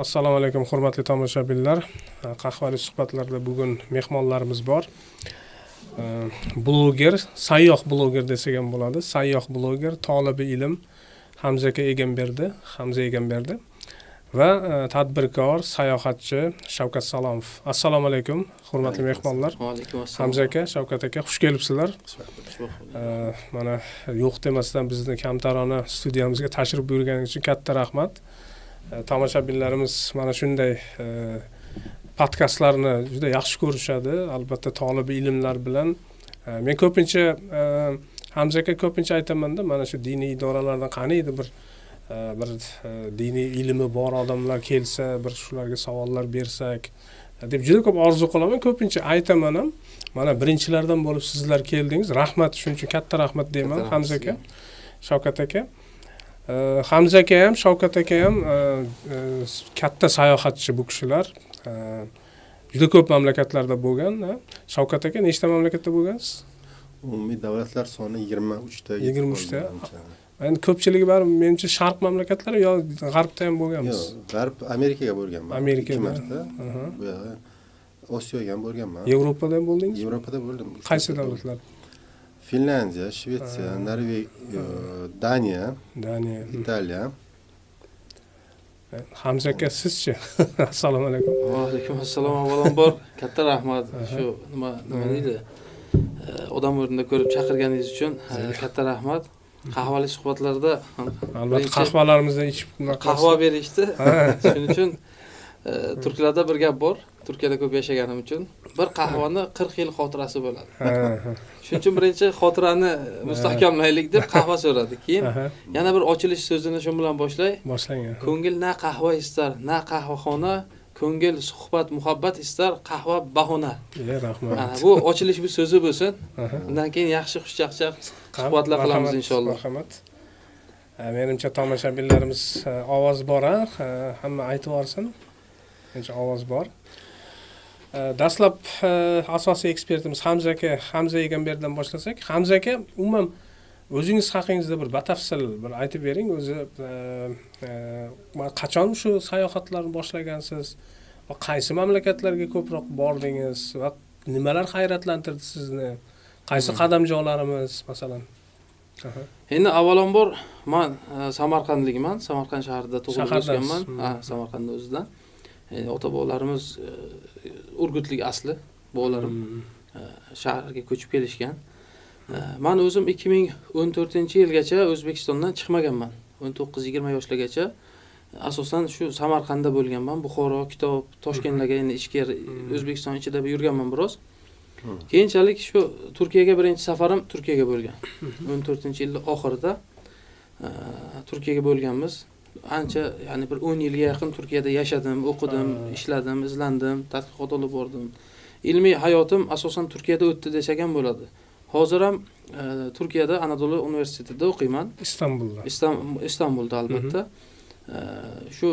Assalomu alaykum hurmatli tomoshabinlar. Qahvali suhbatlarda bugun mehmonlarimiz bor. Bloger, sayyoh bloger desak ham bo'ladi. Sayyoh bloger, tolibi ilm Hamza Egamberdi va tadbirkor, sayohatchi Shavkat Salomov. Assalomu alaykum hurmatli mehmonlar. Va alaykum assalom. Hamza aka, Shavkat aka, xush kelibsizlar. Mana yo'q demasdan bizni kamtarona studiyamizga tashrif buyurganingiz uchun katta rahmat. Tomoshabinlarimiz mana shunday podkastlarni juda yaxshi ko'rishadi. Albatta tolibi ilmlar bilan. Men ko'pincha Hamza aka ko'pincha aytaman-da, mana shu diniy idoralardan qaniydi bir diniy ilmi bor odamlar kelsa, bir shularga savollar bersak deb juda ko'p orzu qilaman. Ko'pincha aytaman ham. Mana birinchilardan bo'lib sizlar keldingiz. Rahmat, shuning uchun katta rahmat deyman Hamza aka, Shavkat aka. Hamza aka ham, Shavkat aka ham katta sayohatchi bu kishilar. Juda ko'p mamlakatlarda bo'lgan. Shavkat aka nechta mamlakatda bo'lgansiz? Umumiy davlatlar soni 23 ta. 23 ta. Endi ko'pchiligi bari menimcha sharq mamlakatlari yo g'arbda ham bo'lganmiz. Yo'q, g'arb Amerikaga bo'lganman. Amerikada. Bu yoqda Osiyoga ham bo'lganman. Yevropada ham bo'ldingizmi? Yevropada bo'ldim. Qaysi davlatlar? Finlandiya, Shvetsiya, Norvegiya, Daniya, Italiya. Hamza aka sizchi? Assalomu alaykum. Va alaykum assalom. Avvalambor katta rahmat. Shu nima deydi? Odam o'rnida ko'rib chaqirganingiz uchun katta rahmat. Qahvali suhbatlarda albatta qahvalarimizdan ichib qahva berishdi. Shuning uchun turklarda bir gap bor. Turkiyada ko'p yashaganim uchun bir qahvani 40 yil xotirasi bo'ladi. Shuning uchun birinchi xotirani mustahkamlaylik deb qahva so'radi. Keyin yana bir ochilish so'zini shu bilan boshlang. Ko'ngil na qahva istar, na qahvaxona, ko'ngil suhbat, muhabbat istar, qahva bahona. Rahmat. Bu ochilish bir so'zi bo'lsin. Undan keyin yaxshi xushchaqchaq suhbatlar qilamiz inshaalloh. Rahmat. Menimcha tomoshabinlarimiz ovoz bor, hamma aytib yorsin. Menimcha ovoz bor. Dastlab asosiy ekspertimiz Hamza Egamberdidan boshlasak. Hamza aka, umuman o'zingiz haqingizda bir batafsil bir aytib bering. O'zi qachon shu sayohatlarni boshlagansiz va qaysi mamlakatlarga ko'proq bordingiz va nimalar hayratlantirdi sizni? Qaysi qadamjolarimiz masalan? Endi avvalambor men Samarqandlikman. Samarqand shahrida tug'ilib o'sganman. Samarqandda o'zidan. Ota-bobolarimiz Urgutlik asli, bobolarim shaharga ko'chib kelishgan. Men o'zim 2014-yilgacha O'zbekistondan chiqmaganman. 19-20 yoshlargacha asosan shu Samarqandda bo'lganman. Buxoro, Kitob, Toshkentlarga endi ichkari O'zbekiston ichida yurganman biroz. Keyinchalik shu Turkiyaga birinchi safarim Turkiyaga bo'lgan. 14-yilning oxirida Turkiyaga bo'lganmiz. Ancha, ya'ni bir 10 yilga yaqin Turkiyada yashadim, o'qidim, ishladim, izlandim, tadqiqot olib bordim. Ilmiy hayotim asosan Turkiyada o'tdi desak ham bo'ladi. Hozir ham Turkiyada Anadolu universitetida o'qiyman. Istanbulda albatta. Shu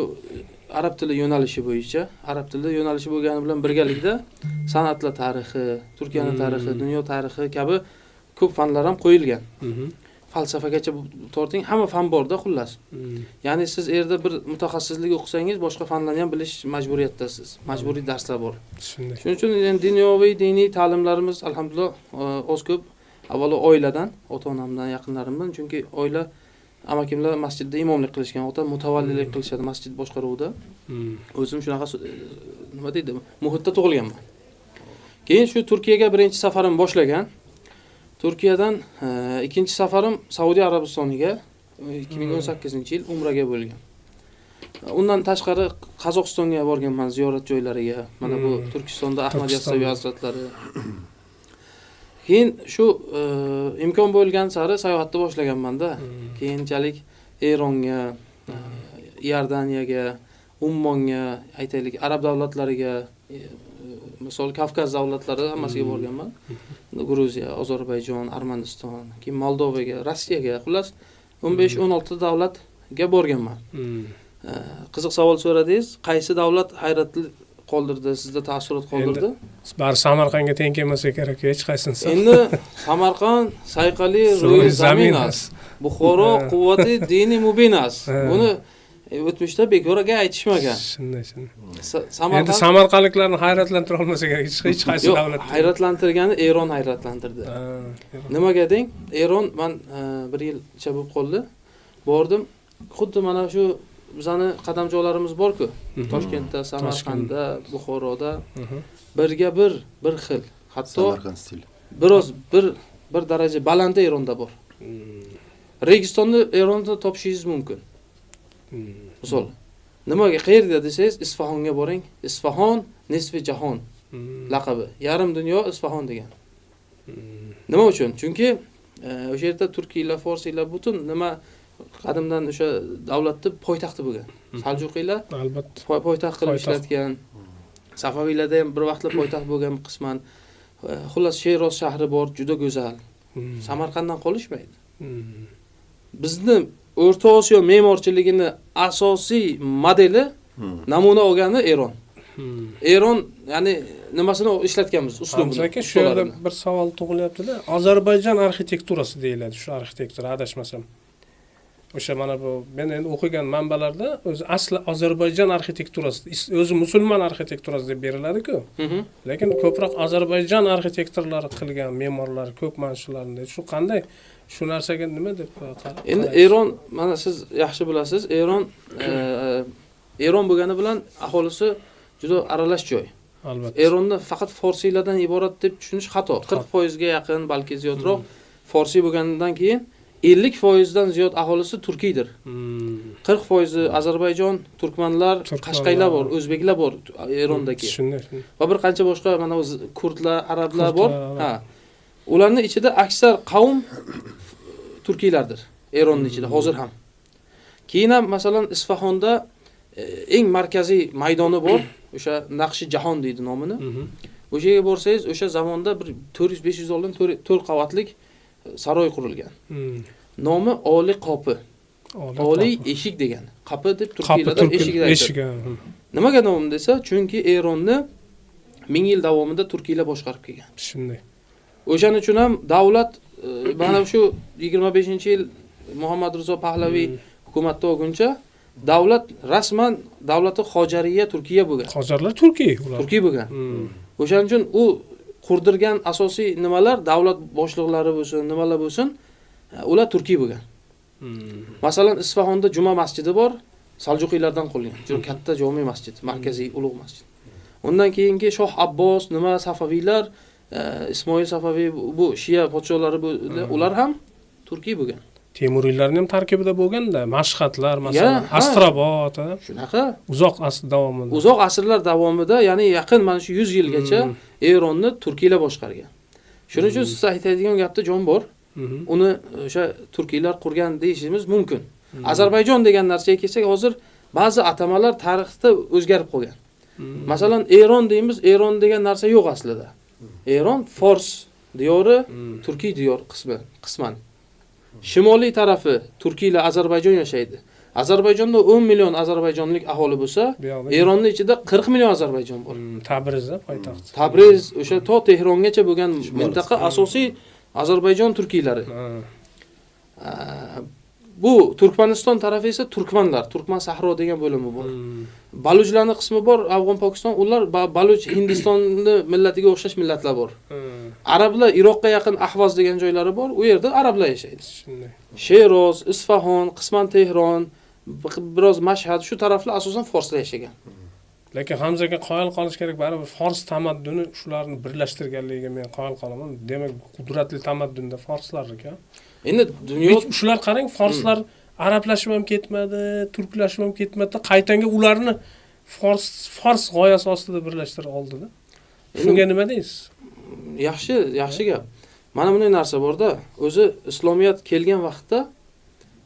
arab tili yo'nalishi bo'yicha, arab tili yo'nalishi bo'lgani bilan birgalikda san'atlar tarixi, Turkiyaning tarixi, dunyo tarixi kabi ko'p fanlar ham qo'yilgan. Falsafagacha torting, hamma fan borda xullas. Ya'ni siz yerda bir mutaxassislik o'qisangiz, boshqa fanlarni ham bilish majburiyatdasiz. Majburiy darslar bor. Shuning uchun dunyoviy, diniy ta'limlarimiz alhamdulillah oz ko'p avvalo oiladan, ota-onamdan, yaqinlarimdan, chunki oila amakimlar masjidda imomlik qilishgan, ota mutavallilik qilishadi masjid boshqaruvida. O'zim shunaqa nima deydi, muhitda tug'ilganman. Keyin shu Turkiyaga birinchi safarim boshlagan. Turkiyadan ikkinchi safarim Saudiya Arabistoniga 2018-yil umraga bo'lgan. Undan tashqari Qozog'istonga borganman ziyorat joylariga. Mana bu Turkistonda Ahmad Yassaviy hazratlari. Keyin shu imkon bo'lgan sari sayohatni boshlaganman-da. Keyinchalik Eronga, Iordaniyaga, Ummonga, aytaylik arab davlatlariga, misol Kavkaz davlatlari hammasiga borganman. Gruziya, Ozarbayjon, Armaniston, keyin Moldovaga, Rossiyaga, xullas 15-16 davlatga borganman. Qiziq savol so'radingiz. Qaysi davlat hayratli qoldirdi, sizda taassurot qoldirdi? Bari Samarqandga teng kelmasa kerak, hech qaysinisi. Endi Samarqand sayqali ro'y zaminas. Buxoro quvvati dini mubinas. Buni o'tmishda bekorga aytishmagan. Shunday. Endi Samarqand samarqandliklarni hayratlantira olmasa kerak hech qaysi yo'q, davlat. hayratlantirgani Eron hayratlantirdi. Nimaga deng? Eron men 1 yilcha bo'lib qoldi. Bordim, xuddi mana shu bizani qadamjolarimiz bor-ku. Toshkentda, Samarqandda, Buxoroda birga bir xil. Hatto Samarqand stil. biroz bir daraja balandda Eronda bor. Registonni Eronda topishingiz mumkin. Misol, nimaga qayerda desangiz, Isfahonga boring. Isfahon nisfi jahon laqabi. Yarim dunyo Isfahon degan. Nima uchun? Chunki o'sha yerda turkiylar, forsiylar butun nima qadimdan o'sha davlatning poytaxti bo'lgan. Saljuqiylar Albatta. poytaxt qilib ishlatgan. Safaviylarda ham bir vaqtlar poytaxt bo'lgan qisman. Xullas Sheroz shahri bor, juda go'zal. Samarqanddan qolishmaydi. Bizni O'rta Osiyo me'morchiligini asosiy modeli namuna olgani Eron. Eron, ya'ni nimasini ishlatganmiz, uslubini. Aka, shu yerda bir savol tug'ilyapti-da. Ozarbayjon arxitekturasi deyiladi, shu arxitektura adashmasam. O'sha mana bu men endi o'qigan manbalarda o'zi asli Ozarbayjon arxitekturasi, o'zi musulmon arxitekturasi deb beriladi-ku. Lekin ko'proq Ozarbayjon arxitektorlari qilgan me'morlar ko'p mana shularni. Shu qanday? Shu narsaga nima deb qaraysiz? Endi Eron, mana siz yaxshi bilasiz, Eron bo'lgani bilan aholisi juda aralash joy. Albatta. Eronni faqat forsiylardan iborat deb tushunish xato. 40% ga yaqin, balki ziyodroq forsiy bo'lganidan keyin 50% dan ziyod aholisi turkiydir. 40% Ozarbayjon, turkmanlar, qashqaylar bor, o'zbeklar bor Erondagi. Shunday. Va bir qancha boshqa mana o'z kurdlar, arablar bor. Ha. Ularning ichida aksar qavm turkiylardir. Eronning ichida hozir ham. Keyin ham masalan Isfahonda eng markaziy maydoni bor. O'sha Naqshi Jahon deydi nomini. O'sha yerga borsangiz, o'sha zamonda bir 400-500 yildan 4 qavatlik saroy qurilgan. Nomi Oli Qopi. Oli eshik degan. Qapi deb turkiylarda eshik deydi. Nimaga nom desa, chunki Eronni 1000 yil davomida turkiylar boshqarib kelgan. Shunday. O'shaning uchun ham davlat mana shu 25-yil Muhammad Rizo Pahlaviy hukumatda bo'lguncha davlat rasman davlati Hojariya Turkiya bo'lgan. Hojarlar Turkiy ular. Turkiy bo'lgan. O'shaning uchun u qurdirgan asosiy nimalar, davlat boshliqlari bo'lsin, nimalar bo'lsin, ular Turkiy bo'lgan. Masalan, Isfahonda Juma masjidi bor, Saljuqiylardan qolgan. Juda katta jome masjid, markaziy ulug' masjid. Undan keyingi Shoh Abbos, nima Safaviylar, Ismoil Safaviy bu Shia podsholari ular ham Turkiy bo'lgan. Temuriylarning ham tarkibida bo'lganda, Mashhadlar, masalan, Astrobot, shunaqa uzoq asr davomida. Uzoq asrlar davomida, ya'ni yaqin mana shu 100 yilgacha Eronni turkiylar boshqargan. Shuning uchun siz aytadigan gapda jon bor. Uni o'sha turkiylar qurgan deyishimiz mumkin. Ozarbayjon degan narsaga kelsak, hozir ba'zi atamalar tarixda o'zgarib qolgan. Masalan, Eron deymiz, Eron degan narsa yo'q aslida. Eron Fors diyori, Turkiy diyor qisman. Shimoliy tarafi Turkiylar, Ozarbayjon yashaydi. Ozarbayjonda 10 million ozarbayjonlik aholi bo'lsa, Eronning ichida 40 million ozarbayjon bor. Tabrizda poytaxt. Tabriz o'sha to Tehrongacha bo'lgan mintaqa asosiy Ozarbayjon turkiylari. Bu Turkmaniston tarafi esa turkmanlar, Turkman Sahro degan bo'limi bor. Balujlarning qismi bor, Afg'on, Pokiston, ular Baluch Hindistonni millatiga o'xshash millatlar bor. Arablar Iroqqa yaqin Ahvaz degan joylari bor, u yerda arablar yashaydi. Shunday. Sheroz, Isfahon, qisman Tehron, biroz Mashhad shu taraflar asosan forslar yashagan. Lekin Hamzaga qoyil qolish kerak, baribir fors tamadduni shularni birlashtirganligiga men qoyil qolaman. Demak, qudratli tamaddunda forslar ekan. Endi dunyo shular qarang, forslar arablashib ham ketmadi, turklashib ham ketmadi, qaytanga ularni fors g'oyasi ostida birlashtira oldi-da. Shunga nima deysiz? Yaxshi gap. Mana bunday narsa bor-da. O'zi islomiyat kelgan vaqtda,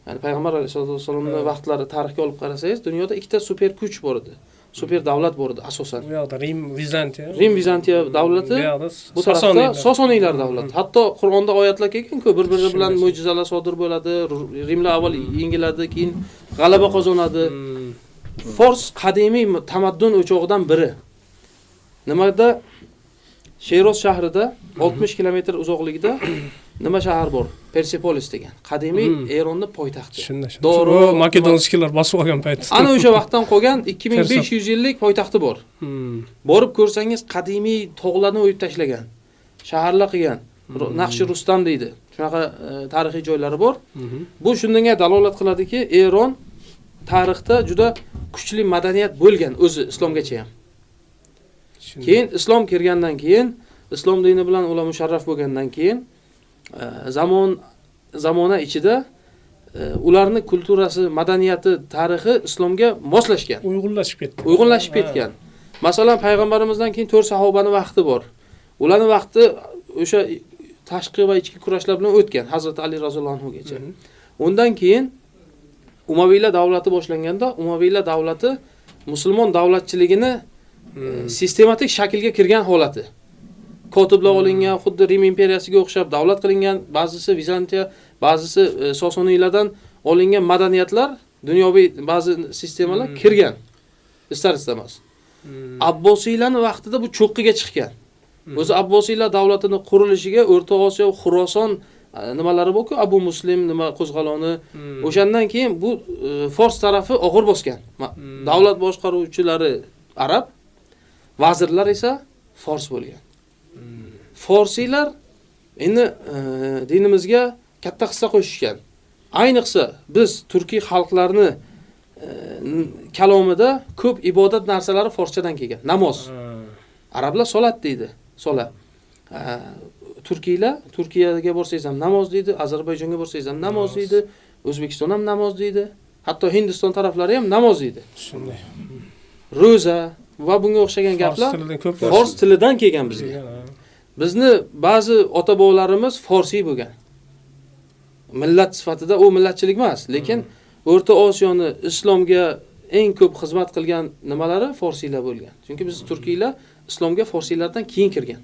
ya'ni payg'ambar alayhisolatu vasallamning vaqtlari tarixga olib qarasangiz, dunyoda ikkita super kuch bor edi. Super davlat bor edi asosan. Bu yoqda Rim Vizantiya davlati, bu tarafda Sosoniylar davlati. Hatto Qur'onda oyatlar kelgan-ku, bir-biri bilan mo'jizalar sodir bo'ladi. Rimlar avval yengiladi, keyin g'alaba qozonadi. Fors qadimiy tamaddun o'chog'idan biri. Nimada? Sheroz shahrida 60 kilometr uzoqligida nima shahar bor? Persepolis degan. Qadimiy Eronning poytaxti. Shunda. Dori, Makedonskilar bosib olgan payt. Ana o'sha vaqtdan qolgan 2500 yillik poytaxti bor. Borib ko'rsangiz qadimiy tog'larni o'yib tashlagan. Shaharlar qilgan. Naqshi Rustam deydi. Shunaqa tarixiy joylari bor. Bu shunga dalolat qiladiki, Eron tarixda juda kuchli madaniyat bo'lgan o'zi islomgacha ham. Keyin islom kirgandan keyin, islom dini bilan ular musharraf bo'lgandan keyin zamona ichida ularning kulturasi, madaniyati, tarixi islomga moslashgan, uyg'unlashib ketgan. Masalan, payg'ambarimizdan keyin 4 sahobani vaqti bor. Ularning vaqti o'sha tashqi va ichki kurashlar bilan o'tgan, Hazrat Ali roziyallohu anhu gacha. Undan keyin Umaviylar davlati boshlanganda, Umaviylar davlati musulmon davlatchiligini sistematik shaklga kirgan holati. Kotiblar olingan, xuddi Rim imperiyasiga o'xshab davlat qilingan, ba'zisi Vizantiya, ba'zisi Sosoniylardan olingan madaniyatlar, dunyoviy ba'zi sistemalar kirgan. Istar-istamas. Abbosiylarning vaqtida bu cho'qqiga chiqgan. O'zi Abbosiylar davlatining qurilishiga O'rta Osiyo, Xuroson nimalari bor-ku, Abu Muslim nima qo'zg'aloni. O'shandan keyin bu Fors tarafi og'ir bosgan. Davlat boshqaruvchilari arab, vazirlar esa fors bo'lgan. Forsiylar endi dinimizga katta hissa qo'shishgan. Ayniqsa biz turkiy xalqlarni kalomida ko'p ibodat narsalari forschadan kelgan. Namoz. Arablar solat deydi, sola. Turkiylar, Turkiyaga borsangiz ham namoz deydi, Ozarbayjonga borsangiz ham namoz deydi, O'zbekiston ham namoz deydi, hatto Hindiston taraflari ham namoz deydi. Shunday. Ro'za va bunga o'xshagan gaplar fors tilidan kelgan bizga. Bizni ba'zi ota-bobolarimiz forsiy bo'lgan. Millat sifatida u millatchilik emas, lekin O'rta Osiyoni islomga eng ko'p xizmat qilgan nimalari forsiylar bo'lgan. Chunki biz turkiylar islomga forsiylardan keyin kirgan.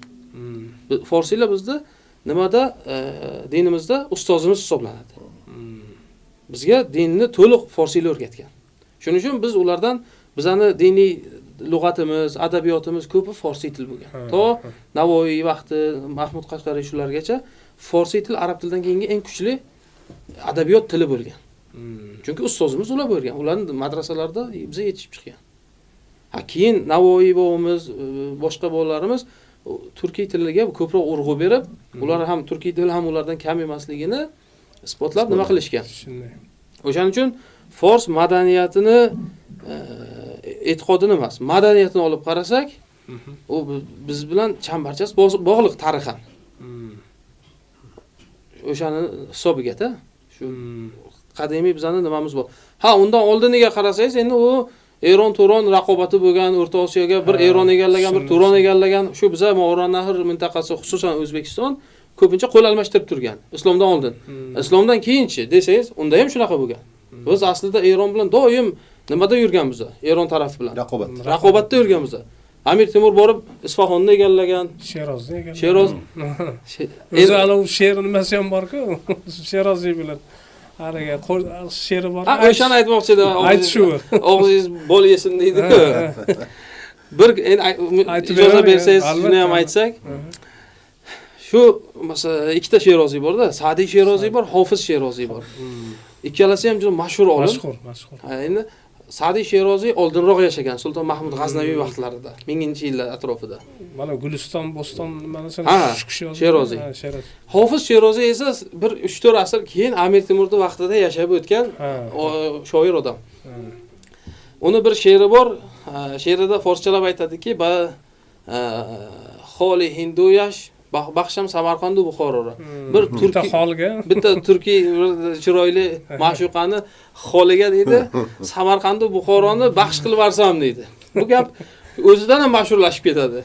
Forsiylar bizda nimada dinimizda ustozimiz hisoblanadi. Bizga dinni to'liq forsiylar o'rgatgan. Shuning uchun biz ulardan bizani diniy lug'atimiz, adabiyotimiz ko'pi forsiy til bo'lgan. To Navoiy vaqti, Mahmud Qashqariy shulargacha forsiy til arab tilidan keyingi eng kuchli adabiyot tili bo'lgan. Chunki ustozimiz ular bo'lgan. Ularning madrasalarda bizga yetishib chiqqan. Keyin Navoiy bobamiz, boshqa bolalarimiz turkiy tiliga ko'proq urg'u berib, ular ham turkiy til ham ulardan kam emasligini isbotlab nima qilishgan. O'shaning uchun fors madaniyatini e'tiqodini emas, madaniyatini olib qarasak, u biz bilan chambarchas bog'liq tarixan. O'shani hisobiga-da, shu qadimiy bizning nimamiz bor. Undan oldiniga qarasangiz, endi u Eron Turon raqobati bo'lgan, O'rta Osiyoga bir Eron egallagan, bir Turon egallagan, shu biza Mo'g'ron Nahr mintaqasi, xususan O'zbekiston ko'pincha qo'l almashtirib turgan. Islomdan oldin. Islomdan keyinchi desangiz, unda ham shunaqa bo'lgan. Biz aslida Eron bilan doim nimada yurganmiz? Eron tarafi bilan. Raqobatda yurganmiz. Amir Temur borib Isfahonni egallagan, Sherozni egallagan. Sheroz. O'zi ana u she'r nimasi ham bor-ku, Sherozi bilan. Haraga she'ri bor. O'shani aytmoqchi edim. Aytishu. Og'zingiz bol yesin deydi-ku. Bir ijozat bersangiz, shuni ham aytsak. Shu masalan ikkita Sheroziy bor-da, Sa'diy Sheroziy bor, Hofiz Sheroziy bor. Ikkalasi ham juda mashhur olim. Mashhur. Endi Sa'diy Sheroziy oldinroq yashagan Sulton Mahmud G'aznaviy vaqtlarida, 1000-yillar atrofida. Mana Guliston, Bo'ston mana shu Sheroziy. Hofiz Sheroziy esa bir 3-4 asr keyin Amir Temurning vaqtida yashab o'tgan shoir odam. Uni bir she'ri bor, she'rida forschalab aytadiki, xoli hinduyash baxsham Samarqandu Buxorora. Bir turkiy xolga, bitta turkiy chiroyli ma'shuqani xoliga deydi, Samarqandu Buxoroni baxsh qilib bersam deydi. Bu gap o'zidan ham mashhurlashib ketadi.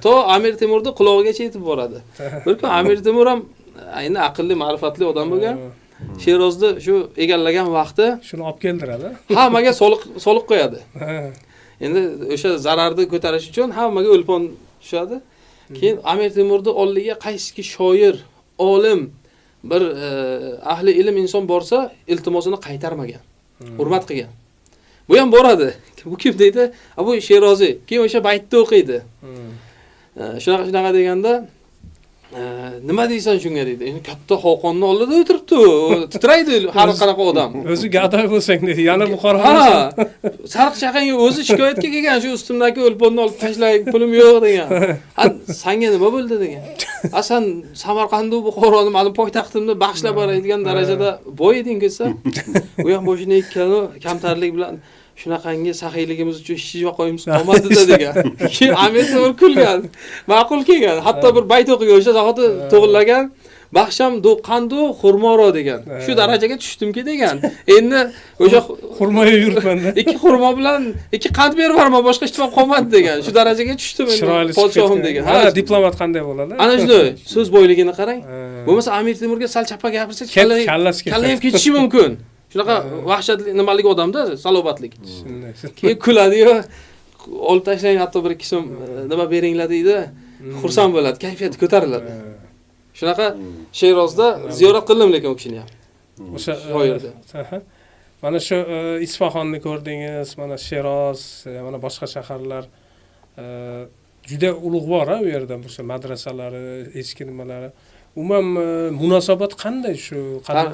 To Amir Temurning qulog'igacha yetib boradi. Bir kun Amir Temur ham ayni aqlli, ma'rifatli odam bo'lgan. Sherozni shu egallagan vaqti shuni olib keldiradi. Hammaga soliq qo'yadi. Endi o'sha zararni ko'tarish uchun hammaga o'lpon tushadi. Keyin Amir Temurning oldiga qaysiki shoir, olim, bir ahli ilm inson borsa, iltimosini qaytarmagan, hurmat qilgan. Bu ham boradi. Bu kim deydi? Bu Sheroziy. Keyin o'sha baytda o'qiydi. Shunaqa deganda nima deysan shunga deydi. Endi katta Xoqonni oldida o'tiribdi, titraydi har qanaqa odam. O'zi gadoy bo'lsang dedi, yana Buxoro. Ha, sariq chaqanga o'zi shikoyatga kelgan, shu ustimdagi o'lponni olib tashlang, pulim yo'q degan. Ha, senga nima bo'ldi degan. Ha, sen Samarqand va Buxoroni meni poytaxtimda bag'ishlab boradigan darajada boy eding kelsa, u ham boshini ekkanu kamtarlik bilan shunaqangi saxiyligimiz uchun hech joy qo'yimiz qolmadi degan. Keyin Amerika bir kulgan. Ma'qul kelgan. Hatto bir bayt o'qigan, o'sha zahoti to'g'rilagan. Baxsham do'qandu xurmoro degan. Shu darajaga tushdimki degan. Endi o'sha xurmoga yuribman-da. 2 xurmo bilan 2 qand berib yuborman, boshqa hech nima qolmadi degan. Shu darajaga tushdim endi podshohim degan. Ha, diplomat qanday bo'ladi? Ana shunday so'z boyligini qarang. Bo'lmasa Amir Temurga sal chappa gapirsa, kalla ham ketishi mumkin. Shunaqa vahshatli nimalik odamda, salobatlik. Keyin kuladi-yu, olib tashlang, hatto 1-2 so'm nima beringlar deydi. Xursand bo'ladi, kayfiyati ko'tariladi. Shunaqa Sherozda ziyorat qildim lekin u kishini ham. O'sha shoirda. Mana shu Isfahonni ko'rdingiz, mana Sheroz, mana boshqa shaharlar juda ulug'vor-a u yerda, o'sha madrasalari, eski nimalari. Umuman munosabat qanday shu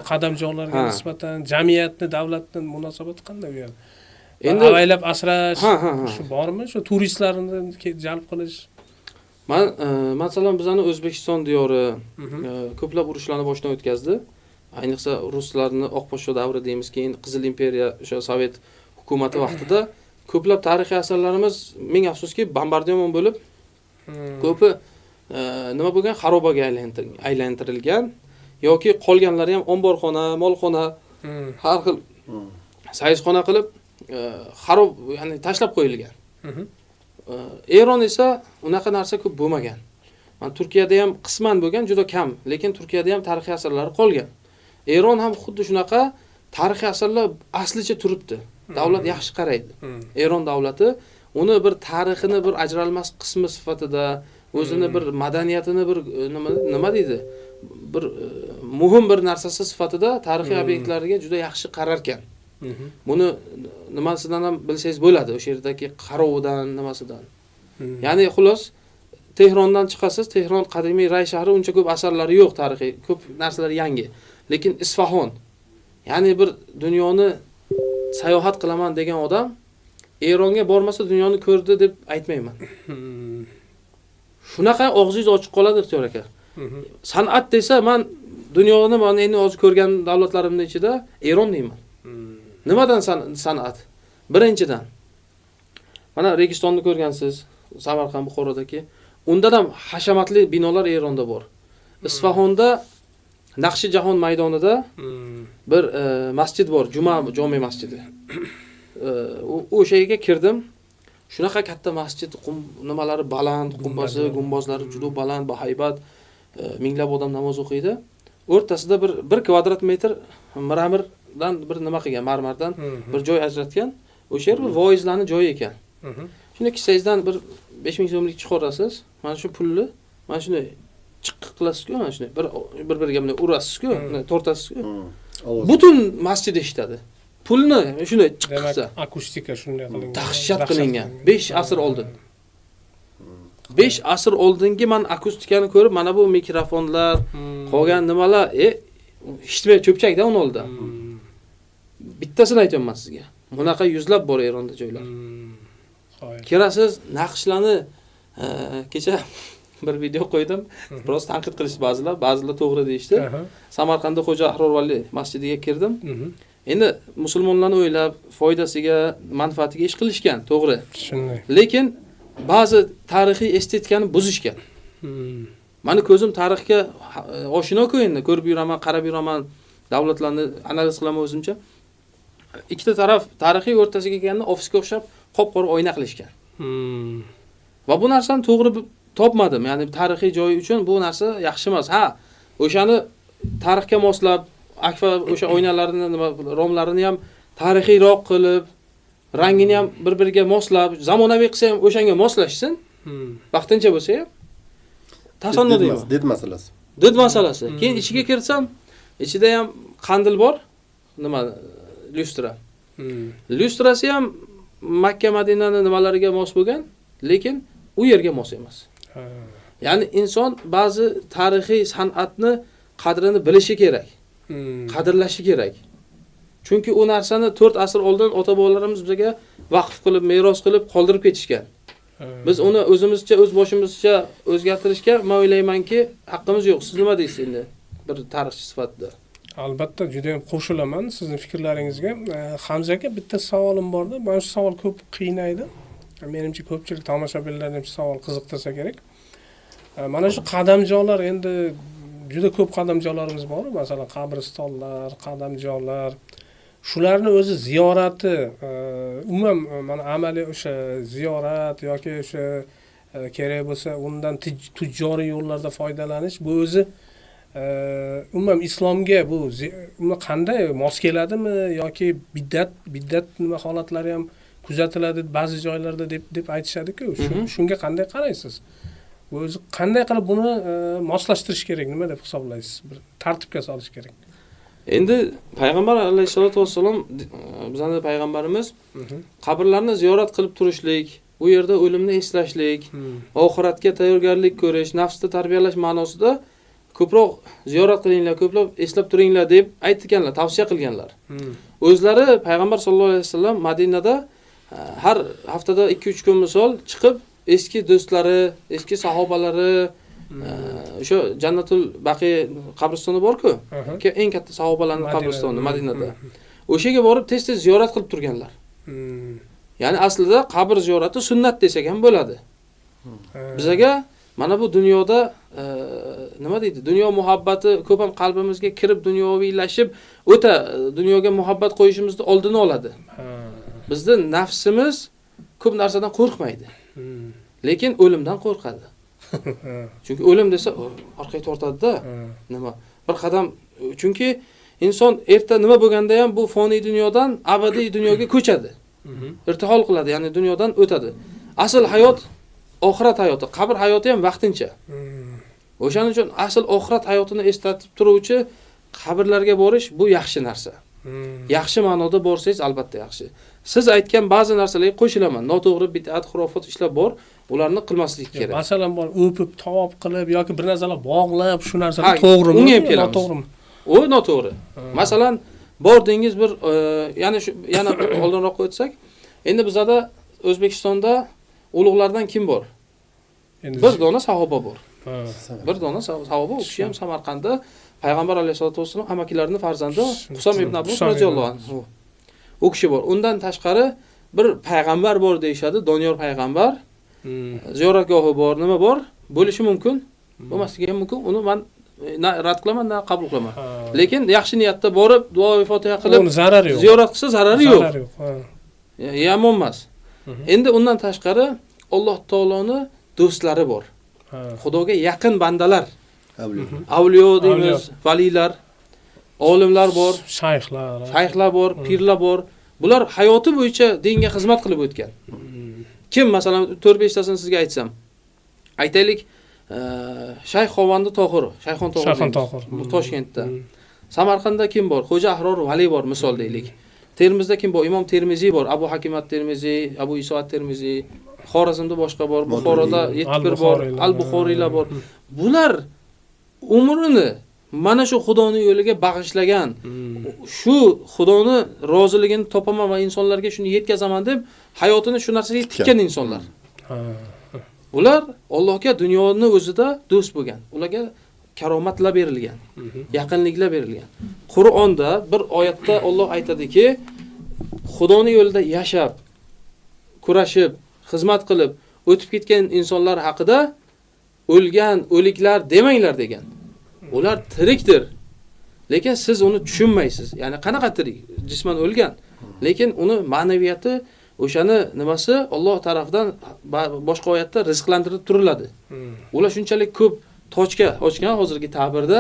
qadamjolarga nisbatan, jamiyatni, davlatning munosabati qanday u yerda? Endi avaylab asrash shu bormi? Shu turistlarni jalb qilish. Masalan, bizning O'zbekiston diyori ko'plab urushlarni boshdan o'tkazdi. Ayniqsa ruslarni Oqpo'sho davri deymiz, keyin Qizil imperiya, o'sha Sovet hukumati vaqtida ko'plab tarixiy asarlarimiz ming afsuski bombardimon bo'lib, ko'pi nima bo'lgan, xarobaga aylantirilgan yoki qolganlari ham omborxona, molxona, har xil sayizxona qilib xarob, ya'ni tashlab qo'yilgan. Eron esa unaqa narsa ko'p bo'lmagan. Mana Turkiyada ham qisman bo'lgan, juda kam, lekin Turkiyada ham tarixiy asarlari qolgan. Eron ham xuddi shunaqa tarixiy asarlar aslicha turibdi. Davlat yaxshi qaraydi. Eron davlati uni bir tarixini bir ajralmas qismi sifatida, o'zini bir madaniyatini bir nima deydi? Bir muhim bir narsasi sifatida tarixiy obyektlarga juda yaxshi qarar ekan. Buni nimasidan ham bilsangiz bo'ladi, o'sha yerdagi qarovidan, nimasidan. Ya'ni xulos Tehrondan chiqasiz, Tehron qadimiy ray shahri, uncha ko'p asarlari yo'q tarixiy, ko'p narsalar yangi. Lekin Isfahon, ya'ni bir dunyoni sayohat qilaman degan odam Eronga bormasa dunyoni ko'rdi deb aytmayman. Shunaqa og'zingiz ochiq qoladi ixtiyor aka. San'at desa, men dunyoni men endi hozir ko'rgan davlatlarimning ichida Eron deyman. Nimadan san'at? Birinchidan, mana Registonni ko'rgansiz, Samarqand, Buxorodagi. Undan ham hashamatli binolar Eronda bor. Isfahonda Naqshi Jahon maydonida bir masjid bor, jome masjidi. O'sha yerga kirdim. Shunaqa katta masjid, nimalari baland, qubbasi, gumbozlari juda baland, bahaybat, minglab odam namoz o'qiydi. O'rtasida bir 1 kvadrat metr mramordan bir nima qilgan, marmardan bir joy ajratgan. O'sha yer bir voizlarning joyi ekan. Shuni kissangizdan bir 5000 so'mlik chiqarasiz. Mana shu pulni, mana shuni chiqq qilasiz-ku, mana shuni bir-biriga bunday urasiz-ku, tortasiz-ku. Butun masjid eshitadi. Pulni shuni chiqsa, akustika shunday qilingan. Dahshat qilingan. 5 asr oldin. 5 asr oldingi men akustikani ko'rib, mana bu mikrofonlar, qolgan nimalar, eshitmay cho'pchakda uni oldi. Bittasini aytaman sizga. Bunaqa yuzlab bor Eronda joylar. Kirasiz, naqshlarni kecha bir video qo'ydim. Biroz tanqid qilish ba'zilar to'g'ri deyishdi. Samarqandda Xo'ja Ahrorvali masjidiga kirdim. Endi musulmonlarni o'ylab, foydasiga, manfaatiga ish qilishgan, to'g'ri. Shunday. Lekin ba'zi tarixiy estetikani buzishgan. Meni ko'zim tarixga oshino-ku endi, ko'rib yuraman, qarab yuraman, davlatlarni analiz qilaman o'zimcha. Ikkita taraf tarixiy o'rtasiga kelganda ofisga o'xshab qop-qora oyna qilishgan. Va bu narsani to'g'ri topmadim. Ya'ni tarixiy joyi uchun bu narsa yaxshi emas. Ha, o'shani tarixga moslab, akfa o'sha oynalarni, romlarini ham tarixiyroq qilib, rangini ham bir-biriga moslab, zamonaviy qilsa ham o'shanga moslashsin. Vaqtincha bo'lsa ham tasannuf deyman. Did masalasi. Did masalasi. Keyin ichiga kirsam, ichida ham qandil bor. Nima? Lyustra. Lyustrasi ham Makka, Madinaning nimalariga mos bo'lgan, lekin u yerga mos emas. Ya'ni inson ba'zi tarixiy san'atni qadrini bilishi kerak, qadrlashi kerak. Chunki u narsani 4 asr oldin ota-bobolarimiz bizga vaqf qilib, meros qilib qoldirib ketishgan. Biz uni o'zimizcha, o'z boshimizcha o'zgartirishga men o'ylaymanki, haqqimiz yo'q. Siz nima deysiz endi? Bir tarixchi sifatida. Albatta juda ham qo'shilaman sizning fikrlaringizga. Hamza aka, bitta savolim borda. Mana shu savol ko'p qiynaydi. Menimcha ko'pchilik tomoshabinlarni ham shu savol qiziqtirsa kerak. Mana shu qadamjolar, endi juda ko'p qadamjolarimiz bor. Masalan, qabristonlar, qadamjolar. Shularni o'zi ziyorati, umuman mana amaliy o'sha ziyorat yoki o'sha kerak bo'lsa undan tijoriy yo'llarda foydalanish, bu o'zi umuman islomga bu qanday mos keladimi yoki biddat nima holatlari ham kuzatiladi ba'zi joylarda deb aytishadi-ku. Shunga qanday qaraysiz? Bu o'zi qanday qilib buni moslashtirish kerak, nima deb hisoblaysiz? Bir tartibga solish kerak. Endi payg'ambar alayhisolatu vassalom, bizning payg'ambarimiz qabrlarni ziyorat qilib turishlik, u yerda o'limni eslashlik, oxiratga tayyorgarlik ko'rish, nafsni tarbiyalash ma'nosida ko'proq ziyorat qilinglar, ko'plab eslab turinglar deb aytganlar, tavsiya qilganlar. O'zlari payg'ambar sollallohu alayhi vasallam Madinada har haftada 2-3 kun misol chiqib eski do'stlari, eski sahobalari, o'sha Jannatul Baqi qabristoni bor-ku, eng katta sahobalarning qabristoni Madinada. O'shaga borib tez-tez ziyorat qilib turganlar. Ya'ni aslida qabr ziyorati sunnat desak ham bo'ladi. Bizga mana bu dunyoda nima deydi? Dunyo muhabbati ko'p ham qalbimizga kirib dunyoviylashib, o'ta dunyoga muhabbat qo'yishimizni oldini oladi. Bizning nafsimiz ko'p narsadan qo'rqmaydi. Lekin o'limdan qo'rqadi. Chunki o'lim desa orqaga tortadi-da. Nima? Bir qadam, chunki inson erta nima bo'lganda ham bu foniy dunyodan abadiy dunyoga ko'chadi. Irtihol qiladi, ya'ni dunyodan o'tadi. Asl hayot oxirat hayoti, qabr hayoti ham vaqtincha. O'shaning uchun asl oxirat hayotini eslatib turuvchi qabrlarga borish bu yaxshi narsa. Yaxshi ma'noda borsangiz albatta yaxshi. Siz aytgan ba'zi narsalarga qo'shilaman. Noto'g'ri bid'at, xurofot ishlar bor, ularni qilmaslik kerak. Masalan, bor o'pib, to'p qilib yoki bir narsalar bog'lab, shu narsalar to'g'rimi? Unga ham kelamiz. Noto'g'rimi? U noto'g'ri. Masalan, bordingiz bir yana oldinroq o'tsak, endi bizada O'zbekistonda ulug'lardan kim bor? Bir dona sahoba bor. Bir dona sahoba, u kishi ham Samarqandda payg'ambar alayhisolatu vasallam amakilarini farzandi Husam ibn Abu roziyallohu anhu. U kishi bor. Undan tashqari bir payg'ambar bor deyshadi, Doniyor payg'ambar. Ziyoratgohi bor, nima bor? Bo'lishi mumkin. Bo'lmasligi ham mumkin. Uni men rad qilaman, qabul qilaman. Lekin yaxshi niyatda borib, duo va fotiha qilib ziyorat qilsa zarari yo'q. Yomon emas. Endi undan tashqari Alloh taoloning do'stlari bor. Xudoga yaqin bandalar. Avliyo deymiz, valilar, olimlar bor, shayxlar bor, pirlar bor. Bular hayoti bo'yicha dinga xizmat qilib o'tgan. Kim masalan 4-5 tasini sizga aytsam. Aytaylik, Shayx Xovandi Tohir, Shayxon Tohir. Toshkentda. Samarqandda kim bor? Xo'ja Ahror Vali bor, misol deylik. Termizda kim bor? Imom Termiziy bor, Abu Hakim at-Termiziy, Abu Iso at-Termiziy. Xorazmda boshqa bor, Buxoroda 71 bor, Al-Buxoriylar bor. Bular umrini mana shu Xudoning yo'liga bag'ishlagan, shu Xudoning roziligini topaman va insonlarga shuni yetkazaman deb hayotini shu narsaga tikkan insonlar. Ular Allohga dunyoning o'zida do'st bo'lgan. Ularga karomatlar berilgan, yaqinliklar berilgan. Qur'onda bir oyatda Alloh aytadiki, Xudoning yo'lida yashab, kurashib, xizmat qilib o'tib ketgan insonlar haqida o'lgan, o'liklar demanglar degan. Ular tirikdir. Lekin siz uni tushunmaysiz. Ya'ni qanaqa tirik? Jisman o'lgan. Lekin uni ma'naviyati, o'shani nimasi Alloh tomonidan boshqa oyatda rizqlantirib turiladi. Ular shunchalik ko'p tochka ochgan hozirgi ta'birda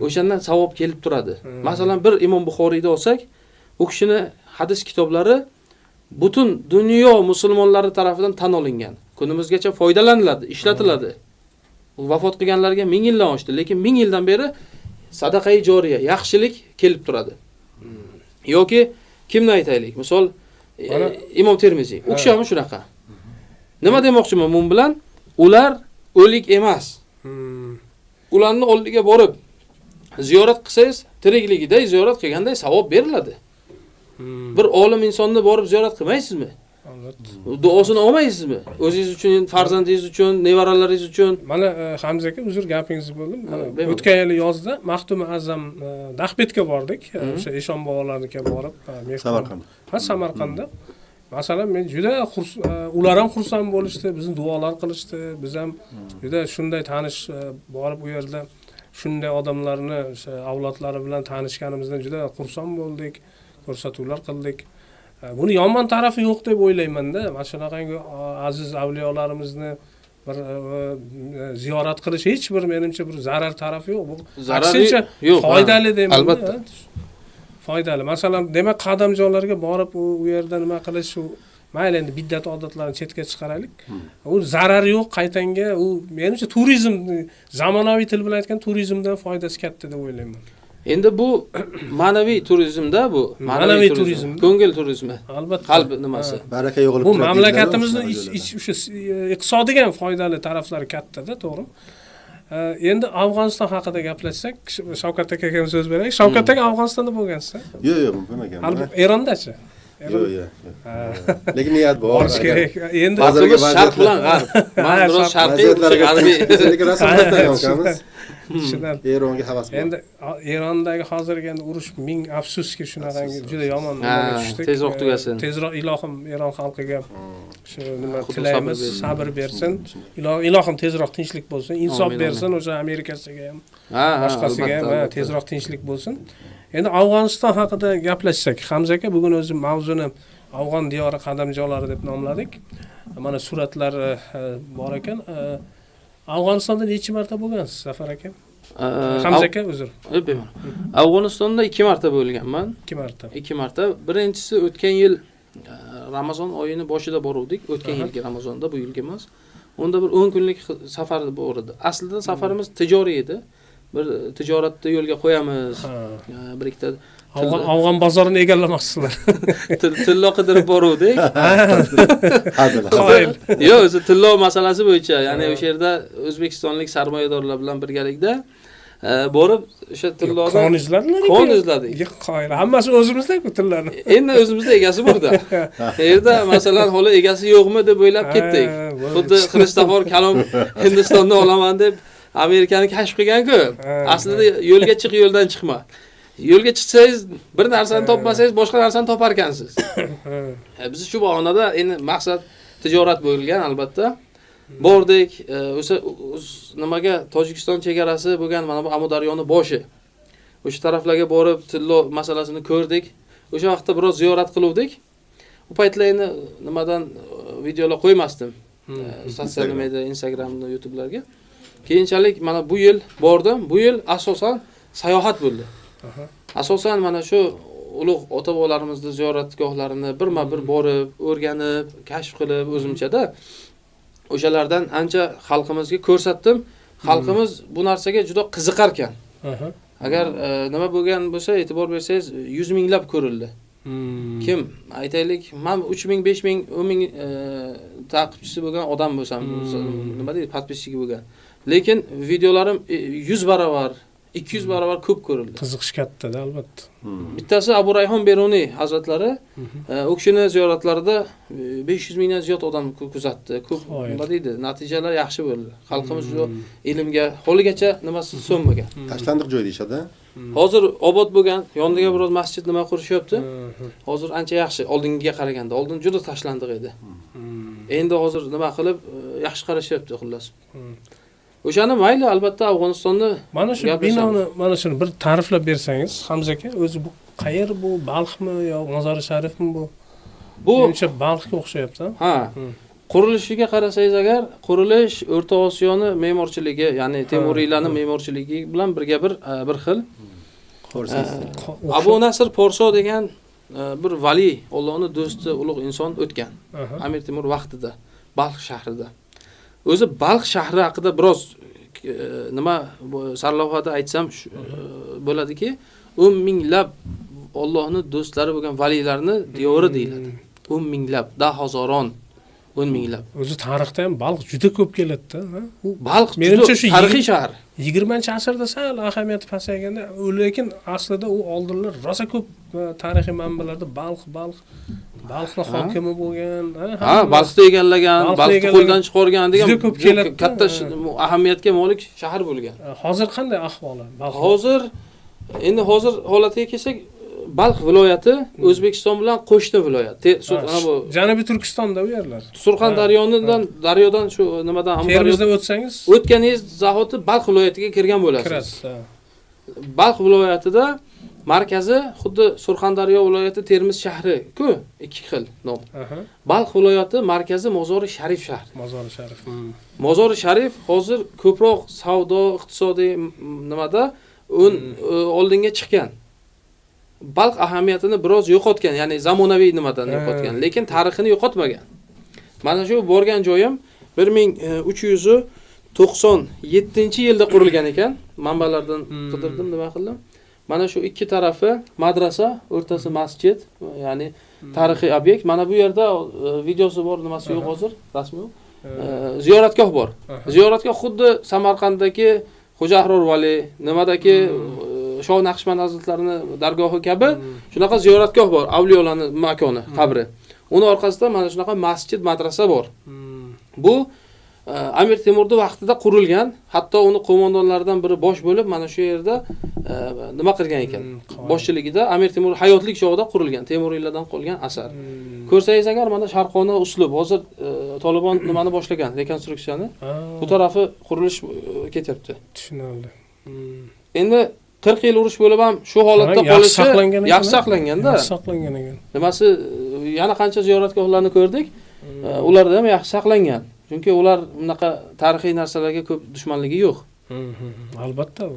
o'shandan savob kelib turadi. Masalan, bir Imom Buxoriyda olsak, u kishini hadis kitoblari butun dunyo musulmonlari tomonidan tan olingan. Kunimizgacha foydalaniladi, ishlatiladi. Vafot qilganlarga 1000 yildan oshdi, lekin 1000 yildan beri sadaqai joriya, yaxshilik kelib turadi. Yoki kimni aytaylik? Misol, Imom Termiziy. U kishi ham shunaqa. Nima demoqchiman bu bilan? Ular o'lik emas. Ularni oldiga borib ziyorat qilsangiz, tirikligida ziyorat qilganday savob beriladi. Bir olim insonni borib ziyorat qilmaysizmi? Duosini olmaysizmi? O'zingiz uchun, farzandingiz uchun, nevaralaringiz uchun. Mana Hamza aka, uzr gapingizni bo'ldim. O'tgan yil yozda Maxtumi Azam Dahbetga bordik. O'sha Eshon bobolarnikiga borib, Samarqand. Samarqandda. Masalan, men juda ular ham xursand bo'lishdi, bizni duolar qilishdi. Biz ham juda shunday tanish borib u yerda shunday odamlarni o'sha avlodlari bilan tanishganimizdan juda xursand bo'ldik. Ko'rsatuvlar qildik. Buni yomon tarafi yo'q deb o'ylayman-da. Mana shunaqangi aziz avliyolarimizni bir ziyorat qilish hech bir menimcha bir zarar tarafi yo'q. Bu aksincha foydali deyman. Albatta. Foydali. Masalan, demak qadamjonlarga borib u yerda nima qilish, mayli endi biddat odatlarni chetga chiqaraylik. U zarari yo'q, qaytanga u menimcha turizm, zamonaviy til bilan aytgan turizmdan foydasi katta deb o'ylayman. Endi bu ma'naviy turizmda bu. Ma'naviy turizm. Ko'ngil turizmi. Albatta. Qalb nimasi. Baraka yog'ilib Bu turadi. mamlakatimizning o'sha iqtisodiga ham foydali taraflari katta-da, to'g'rimi? Endi Afg'oniston haqida gaplashsak, Shavkat akaga ham so'z beraylik. Shavkat aka Afg'onistonda bo'lgansiz-a? Yo'q, bo'lmaganman. Albatta, Erondachi? Yo'q. Lekin niyat bor. Borish kerak. Endi Hozirgi sharq bilan g'arb. Men biroz sharqiy, g'arbiy. Lekin rasmlardan yoqamiz. Shundan. Eronga havas bor. Endi Erondagi hozirgi endi urush ming afsuski shunaqangi juda yomon tushdik. Tezroq tugasin. Tezroq ilohim Eron xalqiga shu nima tilaymiz, sabr bersin. Ilohim tezroq tinchlik bo'lsin, insof bersin o'sha Amerikasiga ham, boshqasiga ham tezroq tinchlik bo'lsin. Endi Afg'oniston haqida gaplashsak, Hamza aka bugun o'zi mavzuni Afg'on diyori qadamjonlari deb nomladik. Mana suratlar bor ekan. Afg'onistonda necha marta bo'lgansiz, Safar aka? Hamza aka, uzr. Afg'onistonda 2 marta bo'lganman. 2 marta. 2 marta. Birinchisi o'tgan yil Ramazon oyini boshida boruvdik. O'tgan yilgi Ramazonda, bu yilgi emas. Unda bir 10 kunlik safar bor edi. Aslida safarimiz tijoriy edi. Bir tijoratda yo'lga qo'yamiz. Bir ikkita Afg'on bozorini egallamoqsizlar. Tillo qidirib boruvdik. Hazil. Yo'q, o'zi tillo masalasi bo'yicha, ya'ni o'sha yerda o'zbekistonlik sarmoyadorlar bilan birgalikda borib o'sha tillodan qon izladik. Qoyil, hammasi o'zimizda-ku tillarni. Endi o'zimizda egasi borda. Yerda masalan holi egasi yo'qmi deb o'ylab ketdik. Xuddi Kristofor Kolumb Hindistondan olaman deb Amerikani kashf qilgan-ku. Aslida yo'lga chiq, yo'ldan chiqma. Yo'lga chiqsangiz, bir narsani topmasangiz, boshqa narsani topar ekansiz. Biz shu bahonada endi maqsad tijorat bo'lgan, albatta. Bordik, o'sha nimaga Tojikiston chegarasi bo'lgan mana bu Amudaryoning boshi. O'sha taraflarga borib tillo masalasini ko'rdik. O'sha vaqtda biroz ziyorat qiluvdik. U paytlar endi nimadan videolar qo'ymasdim. Sotsial media, Instagramda, YouTube'larga. Keyinchalik mana bu yil bordim. Bu yil asosan sayohat bo'ldi. Asosan mana shu ulug' ota-bobolarimizni ziyoratgohlarini birma-bir borib, o'rganib, kashf qilib o'zimchada o'shalardan ancha xalqimizga ko'rsatdim. Xalqimiz bu narsaga juda qiziqar ekan. Agar nima bo'lgan bo'lsa, e'tibor bersangiz, 100 minglab ko'rildi. Kim aytaylik, men 3 ming, 5 ming, 10 ming taqibchisi bo'lgan odam bo'lsam, nima deydi, podpisчики bo'lgan. Lekin videolarim 100 barobar 200 barobar ko'p ko'rildi. Qiziqish katta-da, albatta. Bittasi Abu Rayhon Beruniy hazratlari, u kishini ziyoratlarida 500 mingdan ziyod odam kuzatdi. Ko'p nima deydi, natijalar yaxshi bo'ldi. Xalqimiz shu ilmga holigacha nimasi so'nmagan. Tashlandiq joy deyshadi. Hozir obod bo'lgan, yoniga biroz masjid nima qurishyapti. Hozir ancha yaxshi, oldingiga qaraganda. Oldin juda tashlandiq edi. Endi hozir nima qilib yaxshi qarashyapti, xullas. O'shani mayli, albatta Afg'onistonni mana shu binoni, mana shuni bir ta'riflab bersangiz, Hamza aka, o'zi bu qayer, bu Balxmi yo Mozori Sharifmi bu? Bu menimcha Balxga o'xshayapti. Ha. Qurilishiga qarasangiz agar, qurilish O'rta Osiyoni me'morchiligi, ya'ni Temuriylarning me'morchiligi bilan birga bir xil. Abu Nasr Porso degan bir vali, Allohning do'sti, ulug' inson o'tgan. Amir Temur vaqtida Balx shahrida. O'zi Balx shahri haqida biroz nima sarlavhada aytsam bo'ladiki, 10 minglab Allohning do'stlari bo'lgan valilarni diyori deyiladi. 10 minglab, 10 hazoron 10 minglab. O'zi tarixda ham baliq juda ko'p keladi-da. U Baliq menimcha shu tarixiy shahar. 20-asrda sal ahamiyati pasayganda, lekin aslida u oldinlar rosa ko'p tarixiy manbalarda baliqni hokimi bo'lgan, baliqni egallagan, baliqni qo'ldan chiqargan degan juda ko'p keladi. Katta ahamiyatga molik shahar bo'lgan. Hozir qanday ahvoli? Hozir holatiga kelsak, Balx viloyati O'zbekiston bilan qo'shni viloyat. Mana bu Janubiy Turkistonda u yerlar. Daryodan shu nimadan Termizdan o'tsangiz, o'tganingiz zahoti Balx viloyatiga kirgan bo'lasiz. Kirasiz. Balx viloyatida markazi xuddi Surxondaryo viloyati Termiz shahri-ku, ikki xil nom. Balx viloyati markazi Mozori Sharif shahri. Mozori Sharif. Mozori Sharif hozir ko'proq savdo, iqtisodiy nimada oldinga chiqgan. Balx ahamiyatini biroz yo'qotgan, ya'ni zamonaviy nimadan yo'qotgan, lekin tarixini yo'qotmagan. Mana shu borgan joyim 1397-yilda qurilgan ekan. Manbalardan qidirdim, nima qildim? Mana shu ikki tarafi madrasa, o'rtasi masjid, ya'ni tarixiy obyekt. Mana bu yerda videosi bor, nimasi yo'q hozir, rasmi yo'q. Ziyoratgoh bor. Ziyoratgoh xuddi Samarqanddagi Xo'ja Ahror Vali, nimadagi Shoh Naqshband Hazratlarining dargohi kabi shunaqa ziyoratgoh bor, avliyolarning makoni, qabri. Uni orqasida mana shunaqa masjid, madrasa bor. Bu Amir Temurning vaqtida qurilgan, hatto uni qo'mondonlaridan biri bosh bo'lib, mana shu yerda nima qilgan ekan. Boshchiligida Amir Temur hayotlik chog'ida qurilgan, Temuriylardan qolgan asar. Ko'rsangiz agar mana sharqona uslub, hozir Tolibon nimani boshlagan, rekonstruksiyani. Bu tarafi qurilish ketyapti. Tushunarli. Endi 40 yil urush bo'lib ham shu holatda qolishi yaxshi saqlanganda. Yaxshi saqlangan ekan. Nimasi yana qancha ziyoratgohlarni ko'rdik, ularda ham yaxshi saqlangan. Chunki ular bunaqa tarixiy narsalarga ko'p dushmanligi yo'q. Albatta u.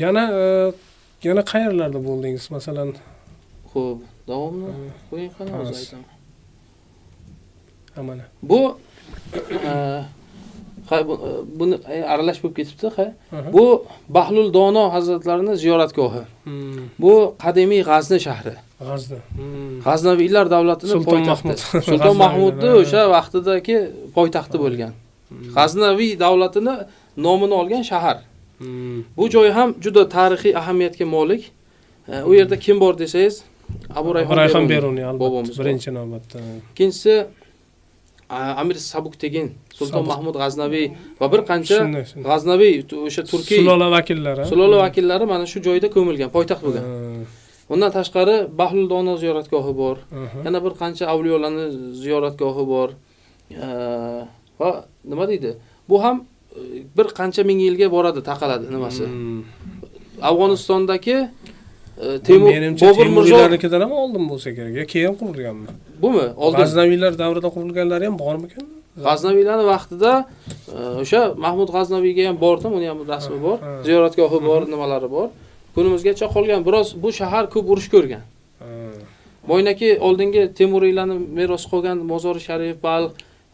Yana qayerlarda bo'ldingiz? Masalan, xo'p, davomini qo'ying qani o'zi aytaman. Mana. Bu buni aralash bo'lib ketibdi, Bu Bahlul Dono hazratlarining ziyoratgohi. Bu qadimiy G'azni shahri. G'aznaviylar davlatining poytaxti. Sulton Mahmudning o'sha vaqtidagi poytaxti bo'lgan. G'aznaviy davlatining nomini olgan shahar. Bu joy ham juda tarixiy ahamiyatga molik. U yerda kim bor desangiz, Abu Rayhon Beruniy bobomiz birinchi navbatda. Ikkinchisi Amir Sabuktegin, Sulton Mahmud G'aznaviy va bir qancha G'aznaviy o'sha Turkiy sulola vakillari mana shu joyda ko'milgan, poytaxt bo'lgan. Undan tashqari Bahlul Dono ziyoratgohi bor. Yana bir qancha avliyolarning ziyoratgohi bor. Va nima deydi? Bu ham bir qancha ming yilga boradi, taqaladi nimasi. Afg'onistondagi Bobur Mirzolarnikidan ham oldin bo'lsa kerak, keyin qurilganmi? Bumi? Oldin. G'aznaviylar davrida qurilganlari ham bormikan? G'aznaviylarning vaqtida o'sha Mahmud G'aznaviyga ham bordim, uni ham rasmi bor, ziyoratgohi bor, nimalari bor. Kunimizgacha qolgan, biroz bu shahar ko'p urush ko'rgan. Boynaki oldingi Temuriylarning meros qolgan Mozori Sharif, Balx,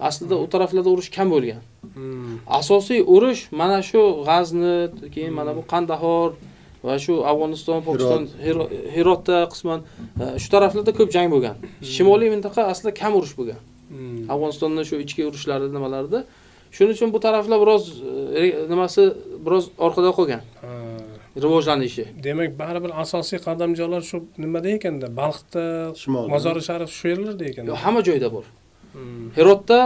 aslida u taraflarda urush kam bo'lgan. Asosiy urush mana shu G'azni, keyin mana bu Qandahor va shu Afg'oniston, Pokiston, Hirotda qisman shu taraflarda ko'p jang bo'lgan. Shimoliy mintaqa aslida kam urush bo'lgan. Afg'onistonning shu ichki urushlari nimalarida. Shuning uchun bu taraflar biroz orqada qolgan. Rivojlanishi. Demak, baribir asosiy qadamjolar shu nimada ekanda, Balxda, Mozori Sharif shu yerlarda ekanda. Yo'q, hamma joyda bor. Hirotda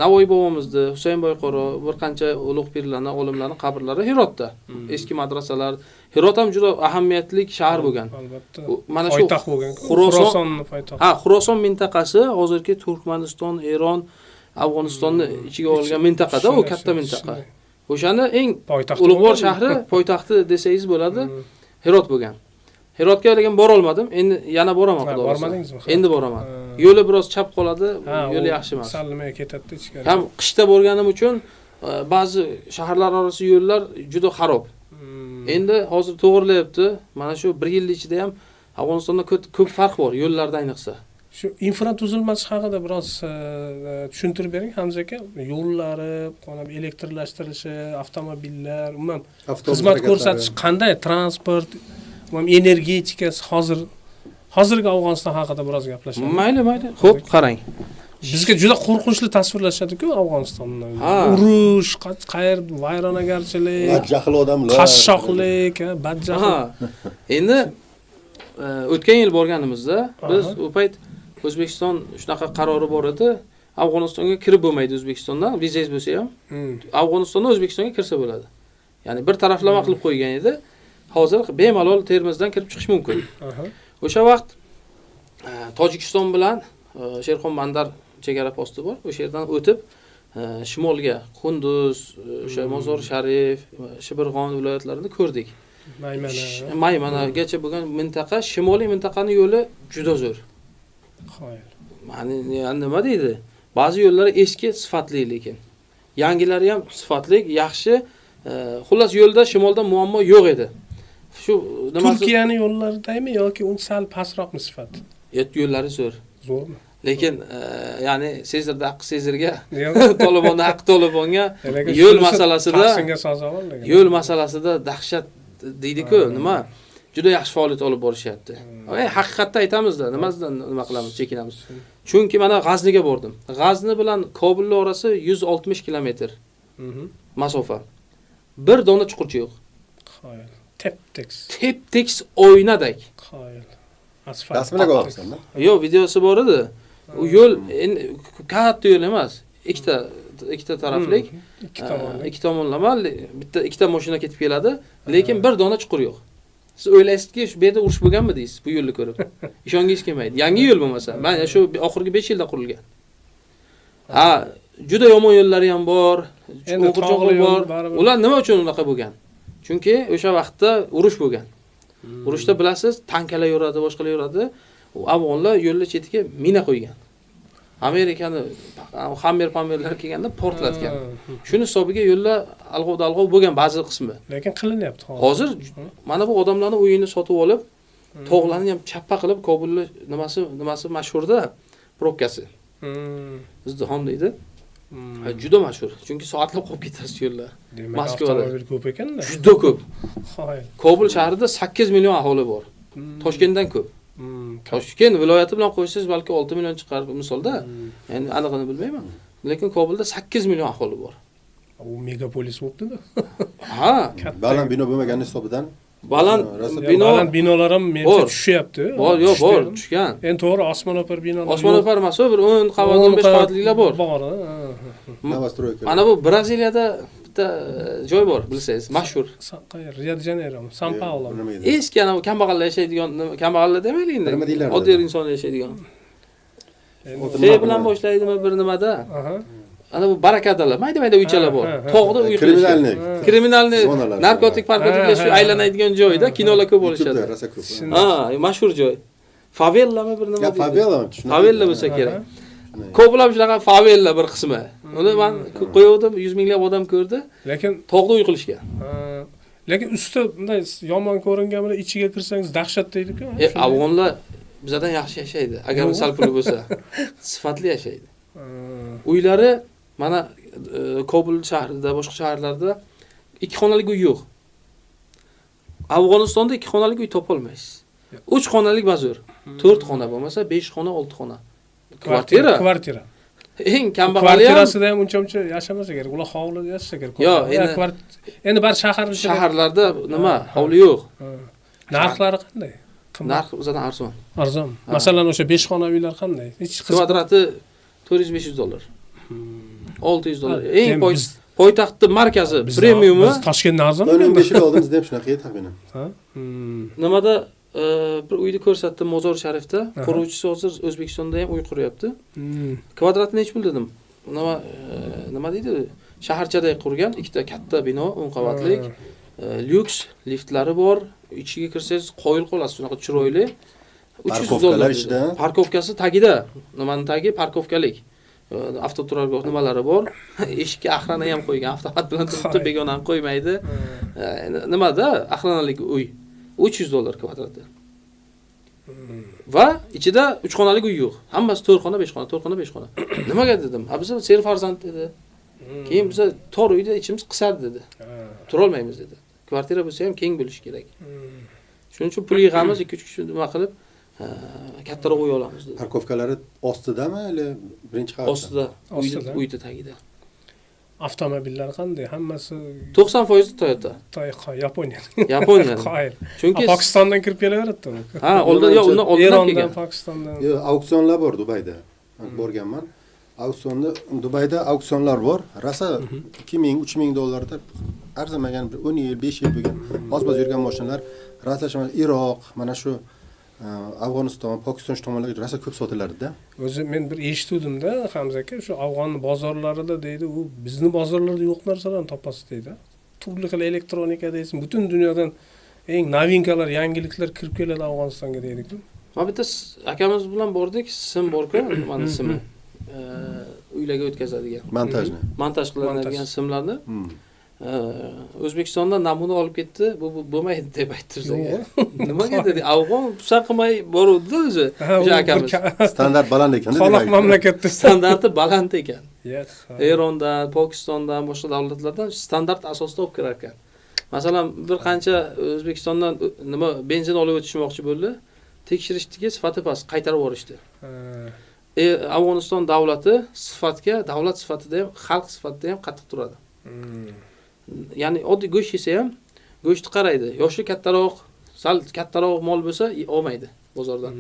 Navoiy bobomizni, Husayn Boyqaro, bir qancha ulug' pirlarning, olimlarning qabrlari Hirotda. Eski madrasalar. Hirot ham juda ahamiyatli shahar bo'lgan. Albatta. Mana shu poytaxt bo'lgan. Xurosonning poytaxti. Xuroson mintaqasi hozirgi Turkmaniston, Eron, Afg'onistonni ichiga olgan mintaqada, u katta mintaqa. O'shani eng ulug'vor shahri, poytaxti desangiz bo'ladi, Hirot bo'lgan. Hirotga lekin bora olmadim. Endi yana boraman, xudo xolasa. Bormadingizmi? Endi boraman. Yo'li biroz chap qoladi, yo'li yaxshi emas. Sallimay ketadi ichkari. Ham qishda borganim uchun ba'zi shaharlar orasi yo'llar juda xarob. Endi hozir to'g'rilayapti. Mana shu 1 yil ichida ham Afg'onistonda ko'p farq bor yo'llarda ayniqsa. Shu infratuzilmasi haqida biroz tushuntirib bering, Hamza aka. Yo'llari, elektrlashtirishi, avtomobillar, umuman xizmat ko'rsatish qanday, transport, energetikasi hozirgi Afg'oniston haqida biroz gaplashamiz. Mayli. Xo'p, qarang. bizga juda qo'rqinchli tasvirlashadi-ku Afg'onistonni. Ha. Urush, qayerda vayronagarchilik, Badjahl odamlar. qashshoqlik, badjahl. Ha. Endi o'tgan yil borganimizda biz u payt O'zbekiston shunaqa qarori bor edi. Afg'onistonga kirib bo'lmaydi O'zbekistondan, vizangiz bo'lsa ham. Afg'onistondan O'zbekistonga kirsa bo'ladi. Ya'ni bir taraflama qilib qo'ygan edi. Hozir bemalol Termizdan kirib chiqish mumkin. O'sha vaqt Tojikiston bilan Sherxon Bandar chegara posti bor. O'sha yerdan o'tib shimolga Qunduz, o'sha Mozor Sharif, Shibirg'on viloyatlarini ko'rdik. Maymanagacha bo'lgan mintaqa, shimoliy mintaqaning yo'li juda zo'r. Ma'ni nima deydi? Ba'zi yo'llari eski, sifatli lekin. Yangilari ham sifatli, yaxshi. Xullas yo'lda shimolda muammo yo'q edi. Shu nima Turkiyaning yo'llaridami yoki un sal pastroqmi sifat? Yo'llari zo'r. Zo'rmi? Lekin ya'ni Sezirda haqqi Sezirga, Tolibonda haqqi Tolibonga yo'l masalasida yo'l masalasida dahshat deydi-ku, nima? Juda yaxshi faoliyat olib borishyapti. Haqiqatda aytamizda, nima qilamiz, chekinamiz. Chunki mana G'azniga bordim. G'azni bilan Kobul orasi 160 kilometr. Masofa. Bir dona chuqurcha yo'q. Qoyil. Tep-teks o'ynadak. Qoyil. Asfalt. Rasmini ko'ribsan-da? Yo'q, videosi bor edi. U yo'l katta yo'l emas. Ikkita taraflik, ikki tomonlama, bitta ikkita mashina ketib keladi, lekin bir dona chuqur yo'q. Siz o'ylaysizki, shu yerda urush bo'lganmi deysiz bu yo'lni ko'rib. Ishongingiz kelmaydi. Yangi yo'l bo'lmasa, mana shu oxirgi 5 yilda qurilgan. Ha, juda yomon yo'llari ham bor, o'qirchoqlar bor. Ular nima uchun unaqa bo'lgan? Chunki o'sha vaqtda urush bo'lgan. Urushda bilasiz, tankalar yuradi, boshqalar yuradi. Afg'onlar yo'llar chetiga mina qo'ygan. Amerikani Hammer-Pammerlar kelganda portlatgan. Shuni hisobiga yo'llar alg'ov bo'lgan ba'zi qismi. Lekin qilinyapti hozir. Mana bu odamlarning o'yini sotib olib, tog'larni ham chappa qilib Kobulni nimasi mashhurda, probkasi. Izdihom deydi. Juda mashhur. Chunki soatlab qolib ketasiz yo'llar. Moskvada ko'p ekanda. Juda ko'p. Kobul shahrida 8 million aholi bor. Toshkentdan ko'p. Toshkent viloyati bilan qo'ysangiz balki 6 million chiqar misolda. Ya'ni aniqini bilmayman. Lekin Kobulda 8 million aholi bor. U megapolis bo'libdi-da. Ha, baland bino bo'lmagan hisobidan. Baland binolar ham menimcha tushyapti. Bor, tushgan. Endi to'g'ri osmono'par binolar. Osmono'par emas, bir 10 qavat, 15 qavatliklar bor. Mana bu Braziliyada bitta joy bor, bilsangiz, mashhur. Rio de Janeiro, San Paulo. Eski ana kambag'allar yashaydigan, kambag'allar demaylik endi. Oddiy insonlar yashaydigan. Fe bilan boshlaydimi bir nimada? Ana bu barakadalar, mayda-mayda uychalar bor. Tog'da uy qilishgan. Kriminalni, narkotik parkotiklar shu aylanadigan joyda kinolar ko'p bo'lishadi. Ha, mashhur joy. Favellami bir nima deydi? Favella bo'lsa kerak. Ko'plab shunaqa favella bir qismi. Uni men qo'ydim, 100 minglab odam ko'rdi. Lekin tog'da uy qilishgan. Lekin usti bunday yomon ko'ringan bilan ichiga kirsangiz dahshat deydi-ku. Afg'onlar bizdan yaxshi yashaydi, agar sal puli bo'lsa. Sifatli yashaydi. Uylari mana Kobul shahrida, boshqa shaharlarda 2 xonalik uy yo'q. Afg'onistonda 2 xonalik uy topolmaysiz. 3 xonalik ba'zir, 4 xona bo'lmasa 5 xona, 6 xona. Kvartira. Eng kambag'ali kvartirasida ham uncha yashamasa kerak. Ular hovlida yashasa kerak. Yo'q, endi bar shaharlarda nima, hovli yo'q. Narxlari qanday? Narx o'zidan arzon. Arzon. Masalan, o'sha 5 xona uylar qanday? Kvadrati $400-500. $600. Eng poytaxtda markazi, premiumi. Biz Toshkentda arzon. 5 yil oldin bizda ham shunaqa edi taxminan. Ha? Nimada bir uyni ko'rsatdim Mozor Sharifda. Quruvchisi hozir O'zbekistonda ham uy quryapti. Kvadratni nech pul dedim. Nima deydi? Shaharchada qurgan ikkita katta bino, 10 qavatlik. Lyuks liftlari bor. Ichiga kirsangiz qoyil qolasiz, shunaqa chiroyli. $300. Parkovkasi tagida. Nimaning tagi? Parkovkalik. Avtoturargoh nimalari bor. Eshikka axrana ham qo'ygan. Avtomat bilan turibdi, begonani qo'ymaydi. Nimada? Axranalik uy. $300 kvadrati. Va ichida 3 xonalik uy yo'q. Hammasi 4 xona, 5 xona, 4 xona, 5 xona. Nimaga dedim? Ha biz ser farzand dedi. Keyin biz tor uyda ichimiz qisadi dedi. Tura olmaymiz dedi. Kvartira bo'lsa ham keng bo'lishi kerak. Shuning uchun pul yig'amiz, 2-3 kishi nima qilib, kattaroq uy olamiz dedi. Parkovkalari ostidami, ili birinchi qavatda? Ostida, Ostida. uyda tagida. Avtomobillar qanday? Hammasi 90% Toyota. Yaponiya. Yaponiya. Qoyil. Chunki Pokistondan kirib kelaveradi u. ha, oldin undan oldin Erondan, kelgan. Pokistondan. Yo, auksionlar bor Dubayda. Men borganman. Dubayda auksionlar bor. Rasa 2000-3000 dollarda arzimagan bir 10 yil, 5 yil bo'lgan oz-moz yurgan mashinalar rasa Iroq, mana shu Afg'oniston, Pokiston tomonlarga rasa ko'p sotilardi-da. O'zi men bir eshituvdim-da, Hamza aka, shu Afg'on bozorlarida deydi, u bizni bozorlarda yo'q narsalarni topasiz deydi. Turli xil elektronika deysiz, butun dunyodan eng novinkalar, yangiliklar kirib keladi Afg'onistonga deydi-ku. Mana bitta akamiz bilan bordik, sim bor-ku, mana simi. Uylarga o'tkazadigan. Montaj qilinadigan simlarni. O'zbekistondan namuna olib ketdi, bu bo'lmaydi deb ayttirsak. Nimaga dedi? Afg'on pusa qilmay boruvdi o'zi. O'sha akamiz. Standart baland ekan-da. Qoloq mamlakatda Standarti baland ekan. Yes. Erondan, Pokistondan, boshqa davlatlardan standart asosida olib kirar ekan. Masalan, bir qancha O'zbekistondan benzin olib o'tishmoqchi bo'ldi. Tekshirishdiki, sifati past, qaytarib yuborishdi. Afg'oniston davlati sifatga, davlat sifatida ham, xalq sifatida ham qattiq turadi. Ya'ni oddiy go'sht yesa ham, go'shtni qaraydi. Yoshi kattaroq, sal kattaroq mol bo'lsa, olmaydi bozordan.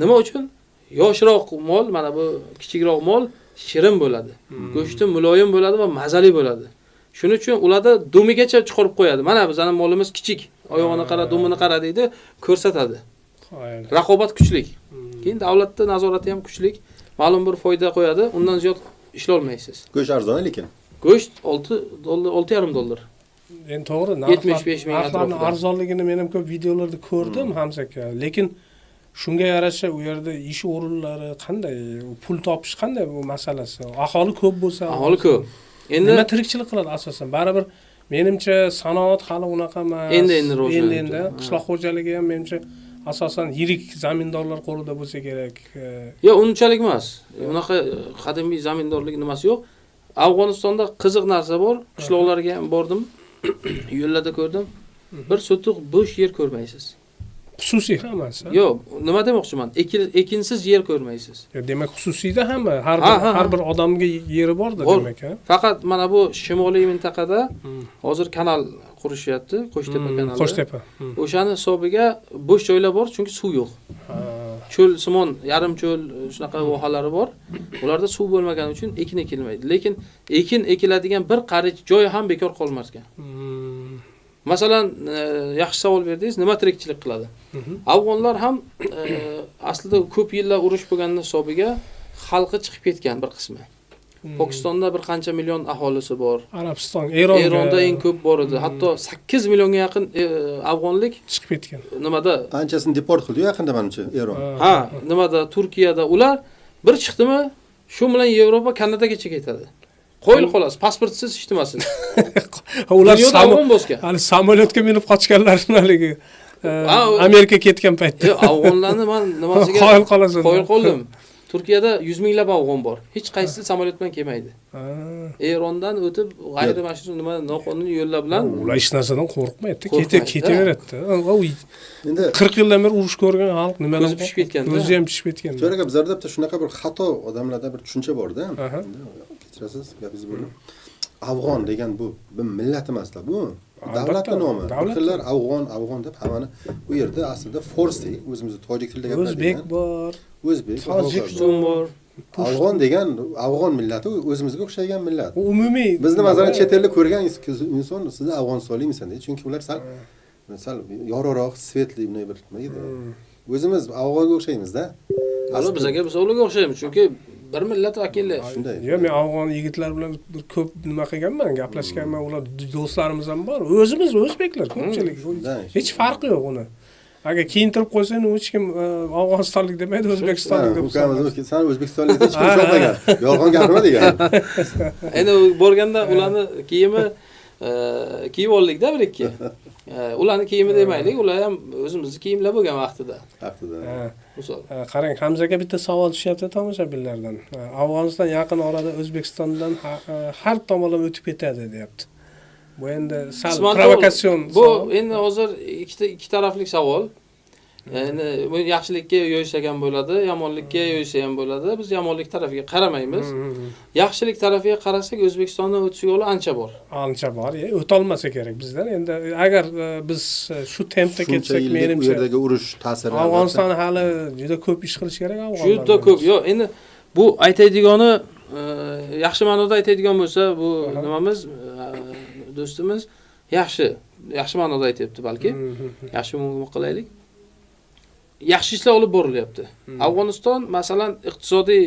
Nima uchun? Yoshroq mol, mana bu kichikroq mol shirin bo'ladi. Go'shti muloyim bo'ladi va mazali bo'ladi. Shuning uchun ularda dumigacha chiqarib qo'yadi. Mana bizning molimiz kichik, oyog'ini qara, dumini qara deydi, ko'rsatadi. Raqobat kuchli. Keyin davlatning nazorati ham kuchli. Ma'lum bir foyda qo'yadi, undan ziyod ishlay olmaysiz. Go'sht arzon lekin. Go'sht $6.5 Endi to'g'ri, 75 ming narxlarning arzonligini men ham ko'p videolarda ko'rdim, Hamza aka. Lekin shunga yarasha u yerda ish o'rinlari qanday, pul topish qanday bu masalasi? Aholi ko'p bo'lsa, aholi ko'p. Endi nima tirikchilik qiladi asosan? Baribir menimcha sanoat hali unaqa emas. Endi qishloq xo'jaligi ham menimcha asosan yirik zamindorlar qo'lida bo'lsa kerak. Yo'q, unchalik emas. Unaqa qadimiy zamindorlik nimasi yo'q. Afg'onistonda qiziq narsa bor. Qishloqlarga ham bordim. Yo'llarda ko'rdim. Bir sotuq bo'sh yer ko'rmaysiz. Xususiy hammasi. Yo'q, nima demoqchiman? Ekinsiz yer ko'rmaysiz. Demak, xususiyda hamma, har bir odamga yeri bor-da demak, ha. Faqat mana bu shimoliy mintaqada hozir kanal qurishyapti, Qo'shtepa kanali. Qo'shtepa. O'shani hisobiga bo'sh joylar bor, chunki suv yo'q. Cho'l simon, yarim cho'l shunaqa vohalari bor. Ularda suv bo'lmagani uchun ekin ekilmaydi. Lekin ekin ekiladigan bir qarich joy ham bekor qolmas ekan. Masalan, yaxshi savol berdingiz, nima tirikchilik qiladi? Afg'onlar ham aslida ko'p yillar urush bo'lganini hisobiga xalqi chiqib ketgan bir qismi. Pokistonda bir qancha million aholisi bor. Arabiston, Eronda eng ko'p bor edi. Hatto 8 millionga yaqin afg'onlik chiqib ketgan. Nimada? Anchasini deport qildi yaqinda menimcha Eron. Ha, nimada Turkiyada ular bir chiqdimi, shu bilan Yevropa, Kanadagacha ketadi. Qo'yil xolos, pasportsiz ishtimasin. Ular hali samolyotga minib qochganlarni haligi Amerika ketgan paytda. Afg'onlarni men nimasiga qo'yil qolasan. Qo'yil qoldim. Turkiyada 100 minglab afg'on bor. Hech qaysi samolyot bilan kelmaydi. Erondan o'tib, g'ayri mashru nima noqonuniy yo'llar bilan ular hech narsadan qo'rqmaydi, ketaveradi. Endi 40 yildan beri urush ko'rgan xalq nimadan o'zi pishib ketganda. O'zi ham pishib ketgan. So'raga bizlarda bitta shunaqa bir xato odamlarda bir tushuncha bor-da. Kechirasiz, gapingizni bo'ldim. Afg'on degan bu millat emaslar, bu davlatning nomi. Davlatlar Afg'on deb hammani bu yerda aslida Forsi, o'zimizda tojik tilida gapiradigan. O'zbek bor, tojik bor. Afg'on degan Afg'on millati o'zimizga o'xshagan millat. Umumiy bizni masalan chet elda ko'rgan inson sizni Afg'onistonlikmisan deydi, chunki ular sal yorug'roq, svetli bunday bir nima edi. O'zimiz Afg'onga o'xshaymiz-da. Biz ularga o'xshaymiz, chunki bir millat vakili. Shunday. Yo, men afg'on yigitlar bilan bir ko'p nima qilganman, gaplashganman, ular do'stlarimiz ham bor. O'zimiz o'zbeklar ko'pchilik. Hech farqi yo'q uni. Agar kiyintirib qo'ysang, hech kim Afg'onistonlik demaydi, O'zbekistonlik deb hisoblaydi. Sen O'zbekistonlik hech kim yo'qmagan. Yolg'on gapirma degan. Endi borganda ularni kiyimi kiyib oldik-da bir-ikki. Ularni kiyimi demaylik, ular ham o'zimizning kiyimlar bo'lgan vaqtida. Misol. Qarang, Hamzaga bitta savol tushyapti tomoshabinlardan. Afg'oniston yaqin orada O'zbekistondan har tomonlama o'tib ketadi, deyapti. Bu endi sal provokatsion. Bu endi hozir ikki tarafli savol. Ya'ni bu yaxshilikka yo'ysagan bo'ladi, yomonlikka yo'ysa ham bo'ladi. Biz yomonlik tarafiga qaramaymiz. Yaxshilik tarafiga qarasak, O'zbekistondan o'tish yo'li ancha bor. Ancha bor. O'tolmasa kerak bizdan. Endi agar biz shu tempda ketsak, menimcha u yerdagi urush ta'siri Afg'oniston hali juda ko'p ish qilish kerak afg'onlar. Juda ko'p. Yo'q, endi bu aytaydigani yaxshi ma'noda aytadigan bo'lsa, bu nimamiz do'stimiz yaxshi ma'noda aytibdi balki. Yaxshi muhokama qilaylik. Yaxshi ishlar olib borilyapti. Afg'oniston masalan iqtisodiy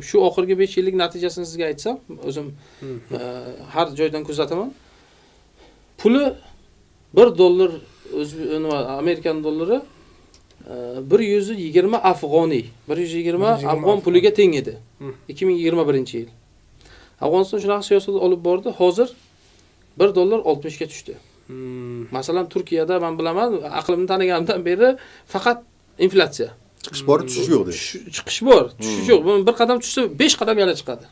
shu oxirgi 5 yillik natijasini sizga aytsam, o'zim har joydan kuzataman. Puli $1 Amerikan dollari 120 afg'oniy, 120 afg'on puliga teng edi. 2021-yil. Afg'oniston shunaqa siyosat olib bordi. Hozir $1.60 ga tushdi. Masalan, Turkiyada men bilaman, aqlimni taniganimdan beri faqat inflyatsiya. Chiqish bor, tushish yo'q deydi. Chiqish bor, tushish yo'q. Bir qadam tushsa 5 qadam yana chiqadi.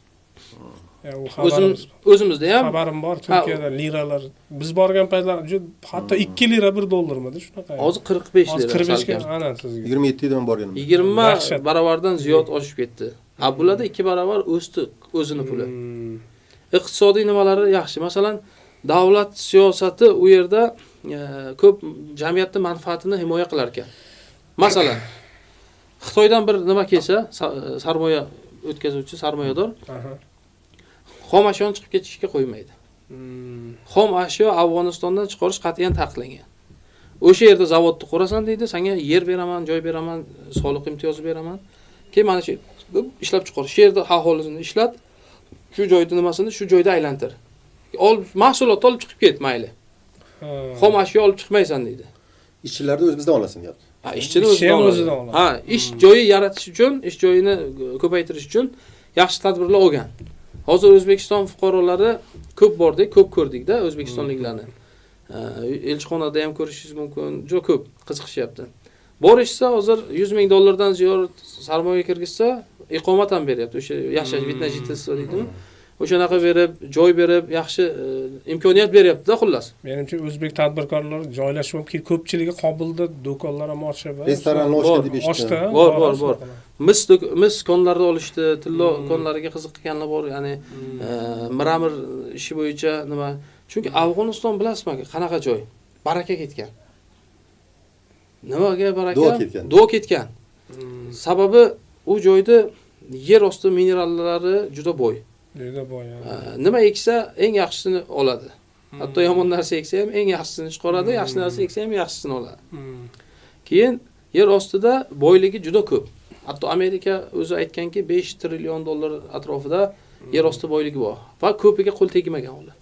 O'zimizda ham xabarim bor, Turkiyada liralar biz borgan paytlar hatto 2 lira $1 shunaqa. Hozir 45 lira. 45 ga ana sizga. 27 dan borganim. 20 barobardan ziyod oshib ketdi. Bularda 2 barobar o'sdi o'zini puli. Iqtisodiy nimalari yaxshi. Masalan, davlat siyosati u yerda ko'p jamiyatning manfaatini himoya qilar ekan. Masalan, Xitoydan bir nima kelsa, sarmoya o'tkazuvchi sarmoyador xom ashyoni chiqib ketishga qo'ymaydi. Xom ashyo Afg'onistondan chiqarish qat'iyan taqiqlangan. O'sha yerda zavodni qurasan deydi, senga yer beraman, joy beraman, soliq imtiyozi beraman. Keyin mana shu ishlab chiqarish, shu yerda aholisini ishlat, shu joyda nimasini shu joyda aylantir. Mahsulot olib chiqib ket, mayli. Xom ashyo olib chiqmaysan deydi. Ishchilarni o'zimizdan olasan deyapti. Ishchini o'zidan oladi. Ish joyi yaratish uchun, ish joyini ko'paytirish uchun yaxshi tadbirlar olgan. Hozir O'zbekiston fuqarolari ko'p bordik, ko'p ko'rdik-da o'zbekistonliklarni. Elchixonada ham ko'rishingiz mumkin, juda ko'p qiziqishyapti. Borishsa hozir $100,000 dan ziyod sarmoya kirgizsa, iqomat ham beryapti. O'sha yashash bitna jitasi deydimi? O'shanaqa berib, joy berib, yaxshi imkoniyat beryapti-da xullas. Menimcha o'zbek tadbirkorlar joylashib, ko'pchiligi Qobulda do'konlar ham ochib, restoranlar ochdi deb eshitdim. Bor. Mis konlarda olishdi, tillo konlariga qiziqqanlar bor, ya'ni miramir ishi bo'yicha nima? Chunki Afg'oniston bilasizmi, qanaqa joy? Baraka ketgan. Nimaga baraka? Duo ketgan. Sababi u joyda yer osti minerallari juda boy. Nima eksa eng yaxshisini oladi. Hatto yomon narsa eksa ham eng yaxshisini chiqaradi, yaxshi narsa eksa ham yaxshisini oladi. Keyin yer ostida boyligi juda ko'p. Hatto Amerika o'zi aytganki, $5 trillion atrofida yer osti boyligi bor. Va ko'piga qo'l tegmagan ular.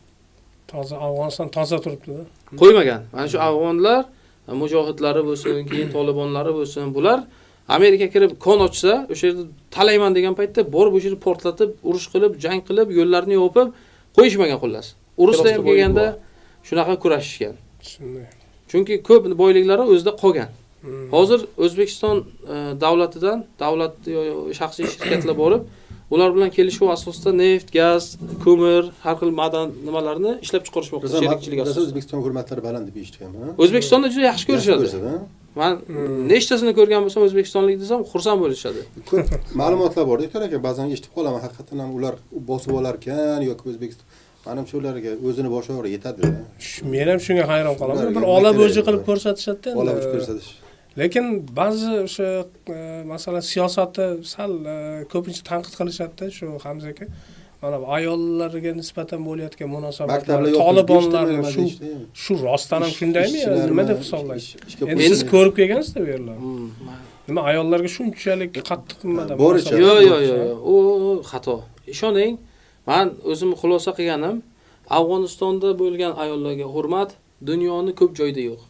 Toza Afg'oniston toza turibdi-da. Qo'ymagan. Mana shu afg'onlar, mujohidlari bo'lsin, keyin tolibonlari bo'lsin, bular Amerika kirib kon ochsa, o'sha yerda talayman degan paytda borib o'sha yerni portlatib, urush qilib, jang qilib, yo'llarni yopib qo'yishmagan xullas. Urushda ham kelganda shunaqa kurashishgan. Shunday. Chunki ko'p boyliklari o'zida qolgan. Hozir O'zbekiston davlatidan, davlat shaxsiy shirkatlar borib, ular bilan kelishuv asosida neft, gaz, ko'mir, har xil madan nimalarni ishlab chiqarishmoqda sherikchilik asosida. O'zbekiston hurmatlari baland deb eshitganman. O'zbekistonda juda yaxshi ko'rishadi. Men nechtasini ko'rgan bo'lsam O'zbekistonlik desam, xursand bo'lishadi. Ko'p ma'lumotlar bor, doktor aka, ba'zan eshitib qolaman, haqiqatan ham ular bosib olar ekan yoki O'zbekiston menimcha ularga o'zini boshog'i yetadi. Men ham shunga hayron qolaman. Bir olab o'zi qilib ko'rsatishadi endi. Olab ko'rsatish. Lekin ba'zi o'sha masalan siyosatni sal ko'pincha tanqid qilishadi shu Hamza aka. Mana ayollarga nisbatan bo'layotgan munosabatlar, Tolibonlarni shu rostdan ham shundaymi? Nima deb hisoblaysiz? Endi siz ko'rib kelgansiz-da bu yerlar. Nima ayollarga shunchalik qattiq qilmadan munosabat? Yo'q. U xato. Ishoning, men o'zim xulosa qilganim, Afg'onistonda bo'lgan ayollarga hurmat dunyoning ko'p joyida yo'q.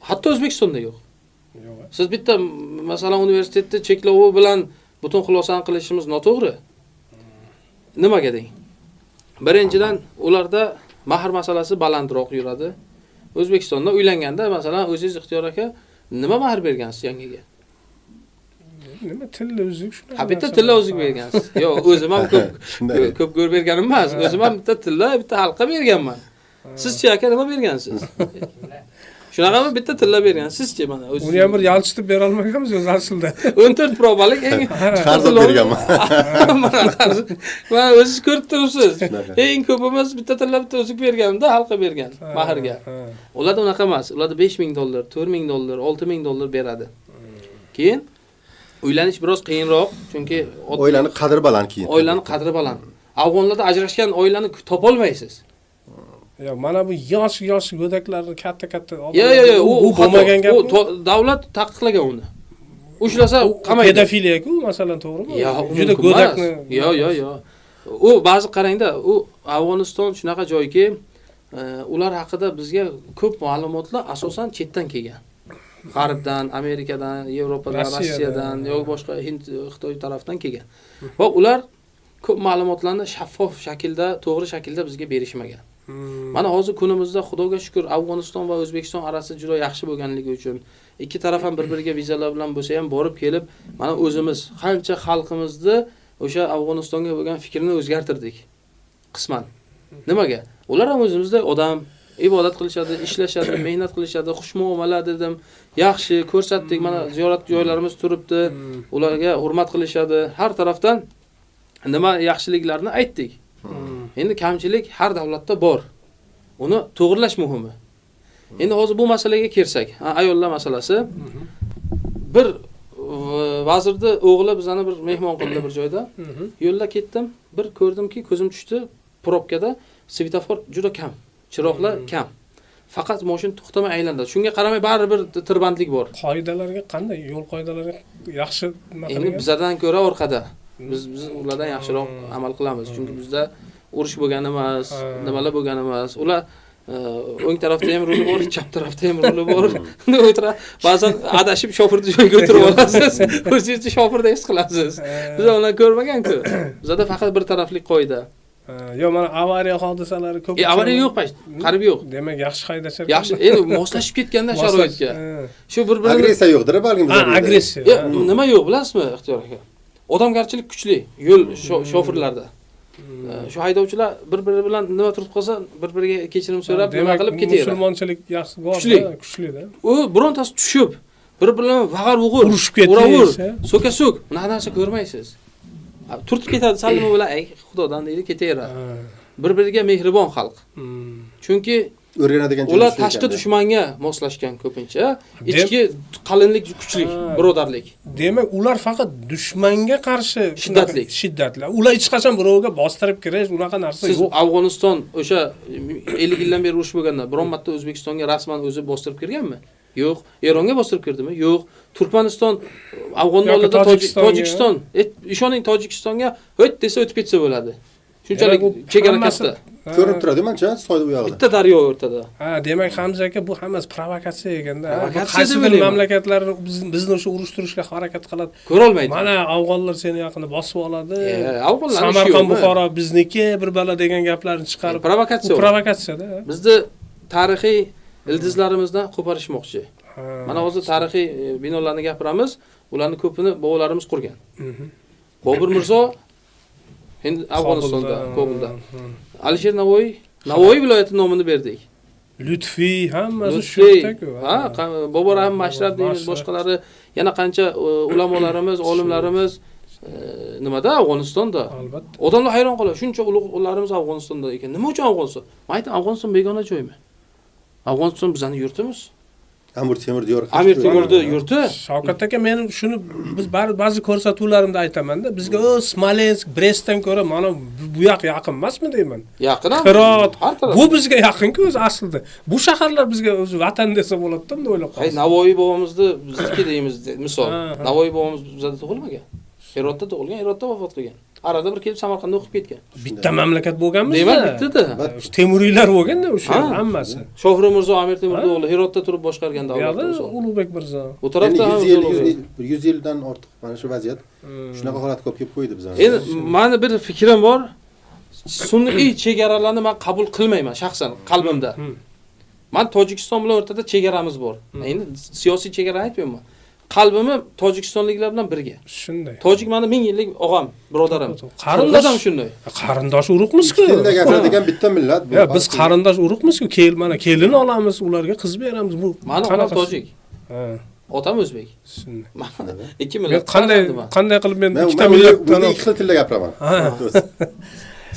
Hatto O'zbekistonda yo'q. Siz bitta masalan universitetda cheklavi bilan butun xulosani qilishimiz noto'g'ri. Nimaga deng? Birinchidan ularda mahr masalasi balandroq yuradi. O'zbekistonda uylanganda masalan o'zingiz ixtiyor aka nima mahr bergansiz yangiga? Nima tilla uzuk shuni? Ha bitta tilla uzuk bergansiz. Yo'q, o'zim ham ko'p go'r berganim emas. O'zim ham bitta tilla, bitta halqa berganman. Sizchi aka nima bergansiz? Shunaqami bitta tilla bergan. Sizchi mana o'zingiz. Uni ham bir yalchitib bera olmaganmiz o'zi aslida. 14 probalik eng Qarzib berganman. Mana o'zingiz ko'rib turibsiz. Eng ko'pimiz bitta tilla bitta o'zik berganimda xalqqa bergan mahrga. Ularda unaqa emas. Ularda $5000, $4000, $6000 beradi. Keyin uylanish biroz qiyinroq, chunki Oilani qadri baland keyin. Oilani qadri baland. Afg'onlarda ajrashgan oilani topolmaysiz. Yo, mana bu yosh go'daklarni katta Yo, u bo'lmagan gap. Davlat taqiqlagan uni. Ushlasa qamaydi. Pedofiliya-ku, masalan, to'g'rimi? Yo, juda go'dakni. Yo. U ba'zi qarangda, u Afg'oniston shunaqa joyki, ular haqida bizga ko'p ma'lumotlar asosan chetdan kelgan. G'arbdan, Amerikadan, Yevropadan, Rossiyadan yoki boshqa Hind, Xitoy tarafdan kelgan. Va ular ko'p ma'lumotlarni shaffof shaklda, to'g'ri shaklda bizga berishmagan. Mana hozir kunimizda Xudoga shukr Afg'oniston va O'zbekiston orasi juda yaxshi bo'lganligi uchun ikki taraf ham bir-biriga vizalar bilan bo'lsa ham borib kelib, mana o'zimiz qancha xalqimizni o'sha Afg'onistonga bo'lgan fikrini o'zgartirdik. Qisman. Nimaga? Ular ham o'zimizda odam ibodat qilishadi, ishlashadi, mehnat qilishadi, xushmuomala dedim. Yaxshi ko'rsatdik, mana ziyorat joylarimiz turibdi. Ularga hurmat qilishadi. Har tarafdan nima yaxshiliklarni aytdik. Endi kamchilik har davlatda bor. Uni to'g'rilash muhimi. Endi hozir bu masalaga kelsak, ayollar masalasi. Bir vazirni o'g'li bizani bir mehmon qildi bir joyda. Yo'lda ketdim, bir ko'rdimki, ko'zim tushdi, probkada svetofor juda kam, chiroqlar kam. Faqat mashina to'xtamay aylanadi. Shunga qaramay baribir tirbandlik bor. Qoidalarga qanday? Yo'l qoidalariga yaxshi nima Endi qilgan? bizdan ko'ra orqada. Biz ulardan yaxshiroq amal qilamiz. Chunki bizda urush bo'lgan emas, nimalar bo'lgan emas. Ular o'ng tarafda ham ruli bor, chap tarafda ham ruli bor. O'tira ba'zan adashib shofirni joyiga o'tirib olasiz. O'zingizni shofirda his qilasiz. Biz uni ko'rmagan-ku. Bizda faqat bir tarafli qoida. Yo, mana avariya hodisalari ko'p. Avariya yo'q, qarib yo'q. Demak, yaxshi haydashar. Yaxshi, endi moslashib ketganda sharoitga. Shu bir-birini Agressiya yo'qdir, balkim bizda. Agressiya. Nima yo'q, bilasizmi, Ixtiyor aka? Odamgarchilik kuchli yo'l shofirlarda. Shu haydovchilar bir-biri bilan nima turib qolsa, bir-biriga kechirim so'rab, nima qilib ketaveradi. Musulmonchilik yaxshi bor, kuchli-da. U birontasi tushib, bir-birini vag'ar-vug'ur, urushib ketsa, so'ka-so'k, bunaqa narsa ko'rmaysiz. Turtib ketadi, salimi bilan, "Ey, Xudodan" deydi, ketaveradi. Bir-biriga mehribon xalq. Chunki o'rganadigan ular tashqi dushmanga moslashgan ko'pincha, ichki qalinlik kuchli, birodarlik. Demak, ular faqat dushmanga qarshi shiddatli. Ular hech qachon birovga bostirib kirish, unaqa narsa yo'q. Siz yo'q. Afg'oniston o'sha 50 yildan beri urush bo'lganda biron marta O'zbekistonga rasman o'zi bostirib kirganmi? Yo'q. Eronga bostirib kirdimi? Yo'q. Turkmaniston Afg'onistonda Tojikiston, ishoning Tojikistonga hut desa o'tib ketsa bo'ladi. Shunchalik chegara katta. Ko'rinib turadi, mancha soyda u yog'ida. Bitta daryo o'rtada. Demak, Hamza aka, bu hammasi provokatsiya ekanda. Qaysi mamlakatlarni bizni o'sha urushtirishga harakat qiladi. Ko'ra olmaydi. Mana afg'onlar seni yaqinda bosib oladi. Afg'onlar Samarqand, Buxoro bizniki, bir bala degan gaplarni chiqarib provokatsiyada. Bizni tarixiy ildizlarimizdan qo'parishmoqchi. Mana hozir tarixiy binolarni gapiramiz. Ularning ko'pini bobolarimiz qurgan. Bobur Mirzo Hind Afg'onistonda, Kobulda. Alisher Navoiy viloyati nomini berdik. Lutfiy hammasi shu yerda-ku. Bobur Rahim Mashrab deymiz, boshqalari yana qancha ulamolarimiz, olimlarimiz nimada Afg'onistonda. Albatta. Odamlar hayron qoladi. Shuncha ulug'larimiz Afg'onistonda ekan. Nima uchun Afg'oniston? Men aytaman, Afg'oniston begona joymi? Afg'oniston bizning yurtimiz. Amir Temur diyori. Amir Temurning yurti. Shavkat aka, men shuni biz ba'zi ko'rsatuvlarimda aytaman-da, bizga Smolensk, Brestdan ko'ra mana bu yoq yaqin emasmi deyman. Yaqin ham. Qirot. Bu bizga yaqin-ku o'zi aslida. Bu shaharlar bizga o'zi vatan desa bo'ladi-da, deb o'ylab qoldim. Navoiy bobomizni bizniki deymiz, misol. Navoiy bobomiz bizda tug'ilmagan. Hirotda tug'ilgan, Hirotda vafot qilgan. Arada bir kelib Samarqandda o'qib ketgan. Bitta mamlakat bo'lganmiz-da. Demak, bitta-da. Temuriylar bo'lganda o'sha hammasi. Shohru Mirzo, Amir Temurning o'g'li Hirotda turib boshqargan davlatda. Ulug'bek Mirzo. Bu tarafda ham 100 yildan ortiq mana shu vaziyat. Shunaqa holat ko'p kelib qo'ydi bizga. Endi meni bir fikrim bor. Sun'iy chegaralarni men qabul qilmayman shaxsan qalbimda. Men Tojikiston bilan o'rtada chegaramiz bor. Endi siyosiy chegara aytmayman. qalbimni tojikistonliklar bilan birga. Shunday. Tojik meni 1000 yillik og'am, birodarim. Qarindosh ham shunday. Qarindosh urug'miz-ku. Tilda gapiradigan bitta millat bu. Ya biz qarindosh urug'miz-ku. Mana kelin olamiz, ularga qiz beramiz. Bu Mani onam tojik. Ha. Otam o'zbek. Shunday. Ikki millat. Qanday qilib men ikkita Men millatdan ikki xil tilda gapiraman.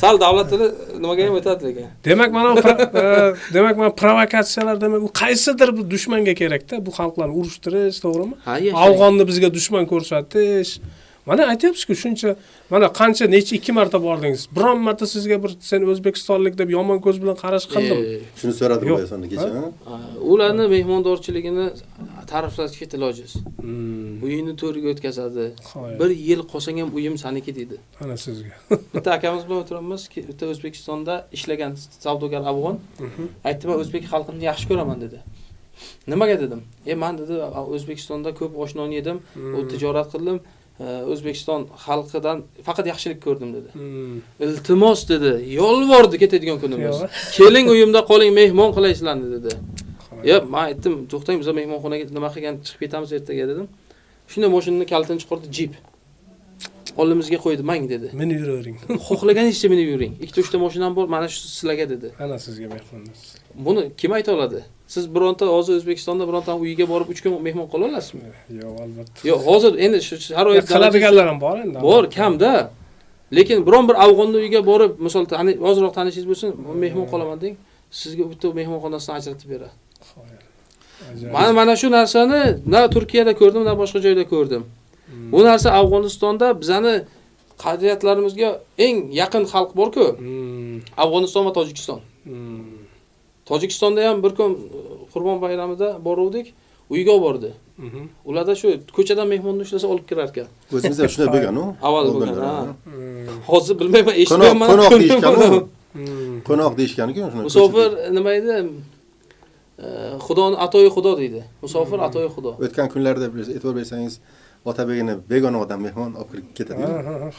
Sal davlat tili nimaga ham o'tadi lekin. Demak mana provokatsiyalar demak u qaysidir bir dushmanga kerak-da, bu xalqlarni urushtirish, to'g'rimi? Afg'onni bizga dushman ko'rsatish. Mana aytyapsiz-ku, shuncha mana qancha necha 2 marta bordingiz. Biron marta sizga bir sen o'zbekistonlik deb yomon ko'z bilan qarash qildim. Shuni so'radim bo'yasonni kecha. Ularni mehmondorchiligini ta'riflashga ilojiz. Uyini to'riga o'tkazadi. Bir yil qolsang ham uyim saniki dedi. Ana sizga. Bitta akamiz bilan o'tiramiz, bitta O'zbekistonda ishlagan savdogar afg'on. Aytdi, men o'zbek xalqini yaxshi ko'raman dedi. Nimaga dedim? Men dedi, O'zbekistonda ko'p oshnon yedim, u tijorat qildim. O'zbekiston xalqidan faqat yaxshilik ko'rdim dedi. Iltimos dedi, yolvordi ketadigan kunimiz. Keling uyimda qoling, mehmon qilaysizlarni dedi. Men aytdim, to'xtang, biz mehmonxonaga nima qilgan chiqib ketamiz ertaga dedim. Shunda mashinani kalitini chiqardi, Jeep. Oldimizga qo'ydi, "Mang" dedi. Meni yuravering. Xohlaganingizcha meni yuring. 2-3 ta mashinam bor, mana shu sizlarga dedi. Ana sizga mehmonsiz. Buni kim ayta oladi? Siz bironta hozir O'zbekistonda bironta uyiga borib 3 kun mehmon qola olasizmi? Yo'q, albatta. Yo'q, hozir endi shu sharoit qiladiganlar ham bor endi. Bor, kamda. Lekin biron bir afg'onni uyiga borib, misol ozroq tanishingiz bo'lsin, mehmon qolaman deng, sizga bitta mehmonxonasini ajratib beradi. Mana shu narsani na Turkiyada ko'rdim, na boshqa joyda ko'rdim. Bu narsa Afg'onistonda bizani qadriyatlarimizga eng yaqin xalq bor-ku. Afg'oniston va Tojikiston. Tojikistonda ham bir kun Qurbon bayramida boruvdik, uyga bordi. Ularda shu ko'chadan mehmonni ushlasa olib kirar ekan. O'zimizda shunday bo'lgan-ku. Avval bo'lgan, ha. Hozir bilmayman, eshitmayman. Qo'noq deyishgan-ku. Qo'noq deyishgan-ku shuni. Musofir nima edi? Xudoni atoyi xudo deydi. Musofir atoyi xudo. O'tgan kunlarda e'tibor bersangiz, Otabegini begona odam mehmon olib kirib ketadi.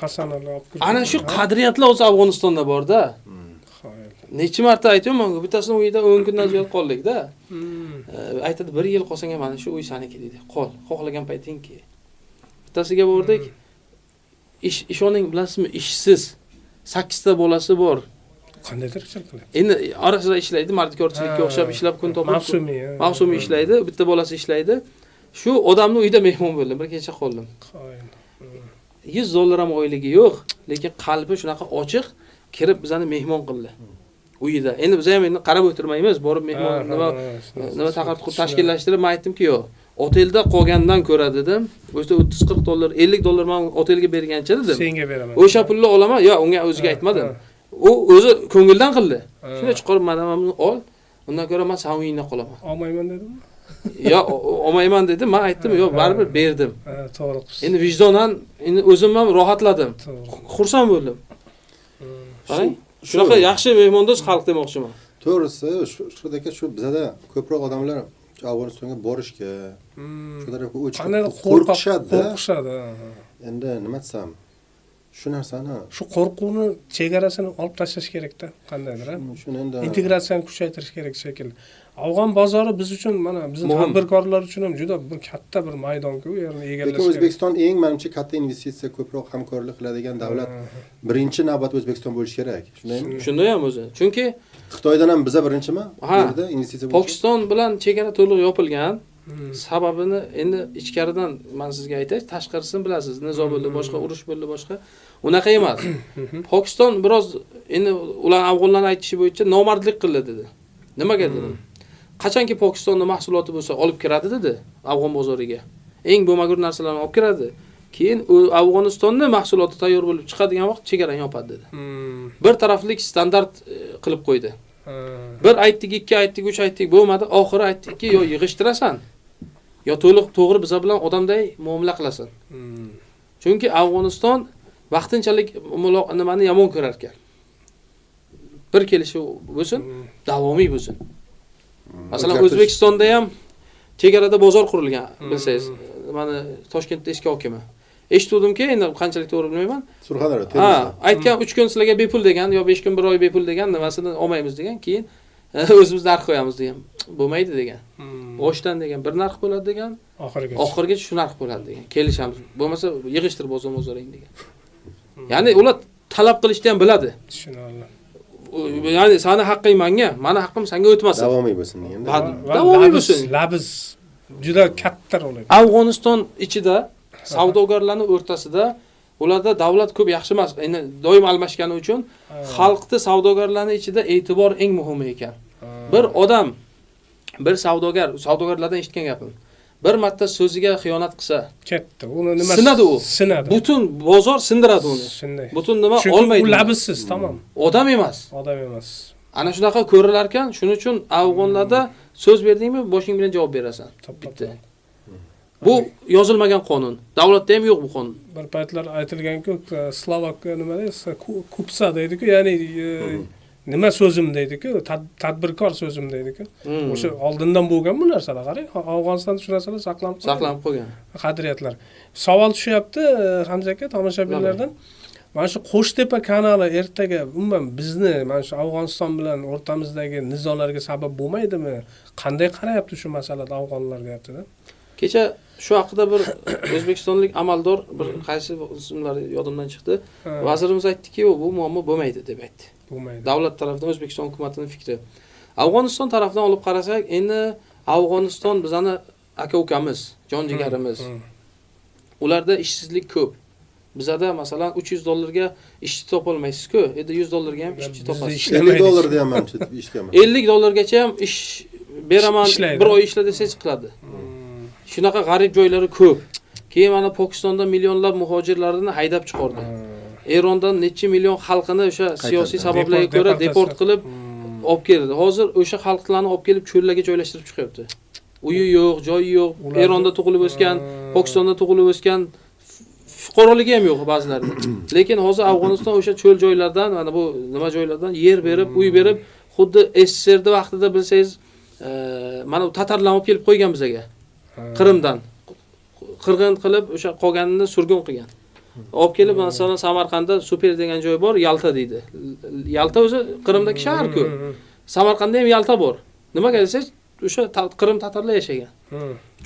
Hasan olib kirib. Ana shu qadriyatlar o'zi Afg'onistonda bor-da. Necha marta aytayman, bittasini uyida 10 kundan ziyod qoldik-da. Aytadi, 1 yil qolsang ham mana shu uy saniki dedi. Qol, xohlagan paytingki. Bittasiga bordik. Ishoning bilasizmi, ishsiz. 8 ta bolasi bor. Qanday tirikchilik qiladi? Endi orasida ishlaydi, mardikorchilikka o'xshab ishlab kun topib. Mavsumiy ishlaydi, bitta bolasi ishlaydi. Shu odamni uyida mehmon bo'ldim, bir kecha qoldim. $100 ham oyligi yo'q, lekin qalbi shunaqa ochiq, kirib bizani mehmon qildi. Uyida. Endi biz ham endi qarab o'tirmaymiz, borib mehmon nima taqarruf tashkillashtirib, men aytdimki, yo'q. Otelda qolgandan ko'ra dedim. O'sha $30-40, $50 men otelga bergancha dedim. Senga beraman. O'sha pulni olaman, yo'q, unga o'ziga aytmadim. U o'zi ko'ngildan qildi. Shunday chiqarib madamamni ol, undan ko'ra men sen uyingda qolaman. Olmayman dedimmi? Yo'q, olmayman dedim. Men aytdim, yo'q, baribir berdim. To'g'ri qilibsiz. Endi vijdonan endi o'zim ham rohatladim. Xursand bo'ldim. Qarang, shunaqa yaxshi mehmondo'st xalq demoqchiman. To'g'risi, shudaki shu bizada ko'proq odamlar Afg'onistonga borishga, shu tarafga o'tishga qo'rqishadi. Endi nima desam, shu narsani, shu qo'rquvni chegarasini olib tashlash kerak-da, qandaydir. Shuni endi integratsiyani kuchaytirish kerak shekilli. Afg'on bozori biz uchun, mana bizning tadbirkorlar uchun ham juda bir katta bir maydon-ku, u yerni egallash. Lekin O'zbekiston eng menimcha katta investitsiya, ko'proq hamkorlik qiladigan davlat birinchi navbat O'zbekiston bo'lishi kerak. Shundaymi? Shunday ham o'zi. Chunki Xitoydan ham biza birinchimi? Bu yerda investitsiya bo'lishi. Pokiston bilan chegara to'liq yopilgan. Sababini endi ichkaridan men sizga aytay, tashqarisini bilasiz. Nizo bo'ldi, boshqa urush bo'ldi, boshqa. Unaqa emas. Pokiston biroz endi ular afg'onlar aytishi bo'yicha nomardlik qildi dedi. Nimaga dedim? Qachonki Pokistonning mahsuloti bo'lsa olib kiradi dedi afg'on bozoriga. Eng bo'lmagur narsalarni olib kiradi. Keyin u Afg'onistonning mahsuloti tayyor bo'lib chiqadigan vaqt chegarani yopadi dedi. Bir taraflik standart qilib qo'ydi. Bir aytdik, 2 aytdik, 3 aytdik, bo'lmadi. Oxiri aytdikki, yo yig'ishtirasan, yo to'g'ri biza bilan odamday muomala qilasan. Chunki Afg'oniston vaqtinchalik nimani yomon ko'rar ekan. Bir kelishuv bo'lsin, davomiy bo'lsin. Masalan, O'zbekistonda ham chegarada bozor qurilgan, bilsangiz. Mana Toshkentda eski hokimi. Eshituvdimki, endi qanchalik to'g'ri bilmayman. Surxondaryo, aytgan 3 kun sizlarga bepul degan, yo 5 kun 1 oy bepul degan nimasini olmaymiz degan. Keyin o'zimiz narx qo'yamiz degan. Bo'lmaydi degan. Boshdan degan bir narx bo'ladi degan, oxirigacha shu narx bo'ladi degan. Kelishamiz. Bo'lmasa yig'ishtirib o'zing degan. Ya'ni ular talab qilishni ham biladi. Tushunarli. Ya'ni seni haqqing menga, meni haqqim senga o'tmasin. Davomiy bo'lsin endi. Davomiy bo'lsin. Labiz juda katta rol o'ynaydi. Afg'oniston ichida savdogarlarning o'rtasida ularda davlat ko'p yaxshi emas. Endi doim almashgani uchun xalqni savdogarlarning ichida e'tibor eng muhimi ekan. Bir odam, bir savdogarlardan eshitgan gapim. Bir marta so'ziga xiyonat qilsa, ketdi. Uni nima sinadi u. Sinadi. Butun bozor sindiradi uni. Shunday. Butun nima Chunki olmaydi. u labizsiz, tamom. Odam emas. Odam emas. Ana shunaqa ko'rilar ekan, shuning uchun afg'onlarda so'z berdingmi, boshing bilan javob berasan. Bitta. Bu yozilmagan qonun. Davlatda ham yo'q bu qonun. Bir paytlar aytilgan-ku, Slovak nima deysiz, kupsa deydi-ku, ya'ni nima so'zim deydi-ku, tadbirkor so'zim deydi-ku. O'sha oldindan bo'lgan bu narsalar, qarang, Afg'onistonda shu narsalar saqlanib qo'ygan. Qadriyatlar. Savol tushyapti Hamza aka tomoshabinlardan. Mana shu Qo'shtepa kanali ertaga umuman bizni mana shu Afg'oniston bilan o'rtamizdagi nizolarga sabab bo'lmaydimi? Qanday qarayapti shu masalada afg'onlarga aytdi-da? Kecha shu haqida bir o'zbekistonlik amaldor, bir qaysi ismlari yodimdan chiqdi. Vazirimiz aytdiki, bu muammo bo'lmaydi deb aytdi. Bo'lmaydi. Davlat tomonidan O'zbekiston hukumatining fikri. Afg'oniston tomonidan olib qarasak, endi Afg'oniston bizani aka-ukamiz, jon-jigarimiz. Ularda ishsizlik ko'p. Bizada masalan $300 ishchi topolmaysiz-ku, endi $100 ham ishchi topasiz. $50 ham manimcha ishgaman. $50 ham ish beraman, bir oy ishla desangiz qiladi. Shunaqa g'arib joylari ko'p. Keyin mana Pokistonda millionlab muhojirlarni haydab chiqardi. Erondan necha million xalqini o'sha siyosiy sabablarga ko'ra deport qilib olib keldi. Hozir o'sha xalqlarni olib kelib cho'llarga joylashtirib chiqyapti. Uyi yo'q, joyi yo'q. Eronda tug'ilib o'sgan, Pokistonda tug'ilib o'sgan, fuqaroligi ham yo'q ba'zilarida. Lekin hozir Afg'oniston o'sha cho'l joylardan, mana bu nima joylardan yer berib, uy berib, xuddi SSRD vaqtida bilsangiz, mana tatarlarni olib kelib qo'ygan bizga. Qrimdan qirg'in qilib o'sha qolganini surgun qilgan. Olib kelib masalan Samarqandda super degan joy bor, Yalta deydi. Yalta o'zi Qrimdagi shahar-ku. Samarqandda ham Yalta bor. Nimaga desangiz, o'sha Qrim tatarlar yashagan.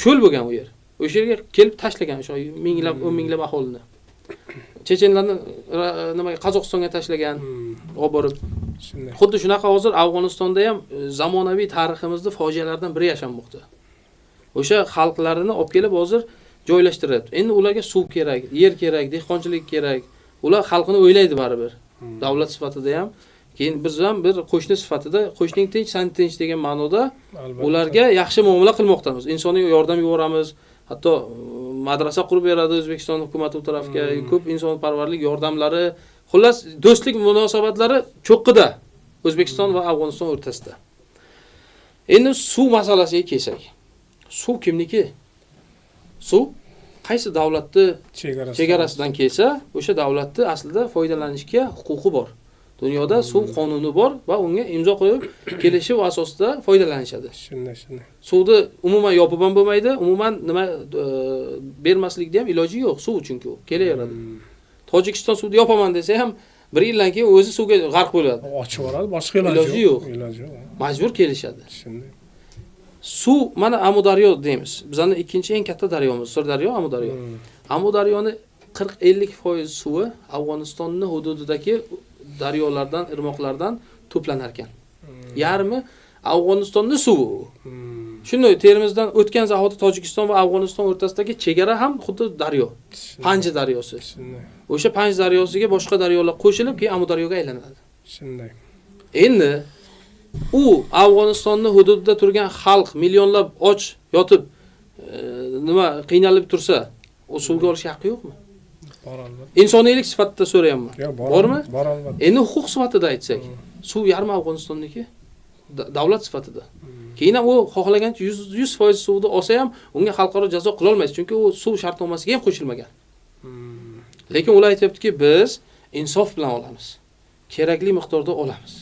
Cho'l bo'lgan u yer. O'sha yerga kelib tashlagan o'sha minglab, 10 minglab aholini. Chechenlarni nimaga Qozog'istonga tashlagan, olib borib. Xuddi shunaqa hozir Afg'onistonda ham zamonaviy tariximizda fojialardan biri yashanmoqda. O'sha xalqlarini olib kelib hozir joylashtiradi. Endi ularga suv kerak, yer kerak, dehqonchilik kerak. Ular xalqini o'ylaydi baribir. Davlat sifatida ham, keyin biz ham bir qo'shni sifatida, qo'shning tinch, sen tinch degan ma'noda ularga yaxshi muomala qilmoqdamiz. Insoniy yordam yuboramiz. Hatto madrasa qurib beradi O'zbekiston hukumati tarafga, ko'p insonparvarlik yordamlari, xullas do'stlik munosabatlari cho'qqida O'zbekiston va Afg'oniston o'rtasida. Endi suv masalasiga kelsak. Suv kimniki? Suv qaysi davlatning chegarasidan kelsa, o'sha davlatni aslida foydalanishga huquqi bor. Dunyoda suv qonuni bor va unga imzo qo'yib kelishuv asosida foydalanishadi. Shunday. Suvni umuman yopib ham bo'lmaydi, umuman nima bermaslikda ham iloji yo'q, suv chunki u kelaveradi. Tojikiston suvni yopaman desa ham bir yildan keyin o'zi suvga g'arq bo'ladi. Ochib yuboradi, boshqa iloji yo'q. Majbur kelishadi. Shunday. Suv mana Amudaryo deymiz. Bizning ikkinchi eng katta daryomiz, Sirdaryo, Amudaryo. Amudaryoni 40-50% suvi Afg'onistonning hududidagi daryolardan, irmoqlardan to'planar ekan. Yarmi Afg'onistonning suvi. Shunday Termizdan o'tgan zahoti Tojikiston va Afg'oniston o'rtasidagi chegara ham xuddi daryo. Panji daryosi. O'sha Panji daryosiga boshqa daryolar qo'shilib, keyin Amudaryoga aylanadi. Shunday. Endi u Afg'onistonning hududida turgan xalq millionlab och yotib nima qiynalib tursa, o suvga olish haqqi yo'qmi? Bor albatta. Insoniylik sifatida so'rayapman. Bormi? Bor albatta. Endi huquq sifatida aytsak, suv yarmi Afg'onistonniki, davlat sifatida. Keyin u xohlagancha 100% suvni olsa ham unga xalqaro jazo qila olmaysiz, chunki u suv shartnomasiga ham qo'shilmagan. Lekin ular aytibdiki, biz insof bilan olamiz. Kerakli miqdorda olamiz.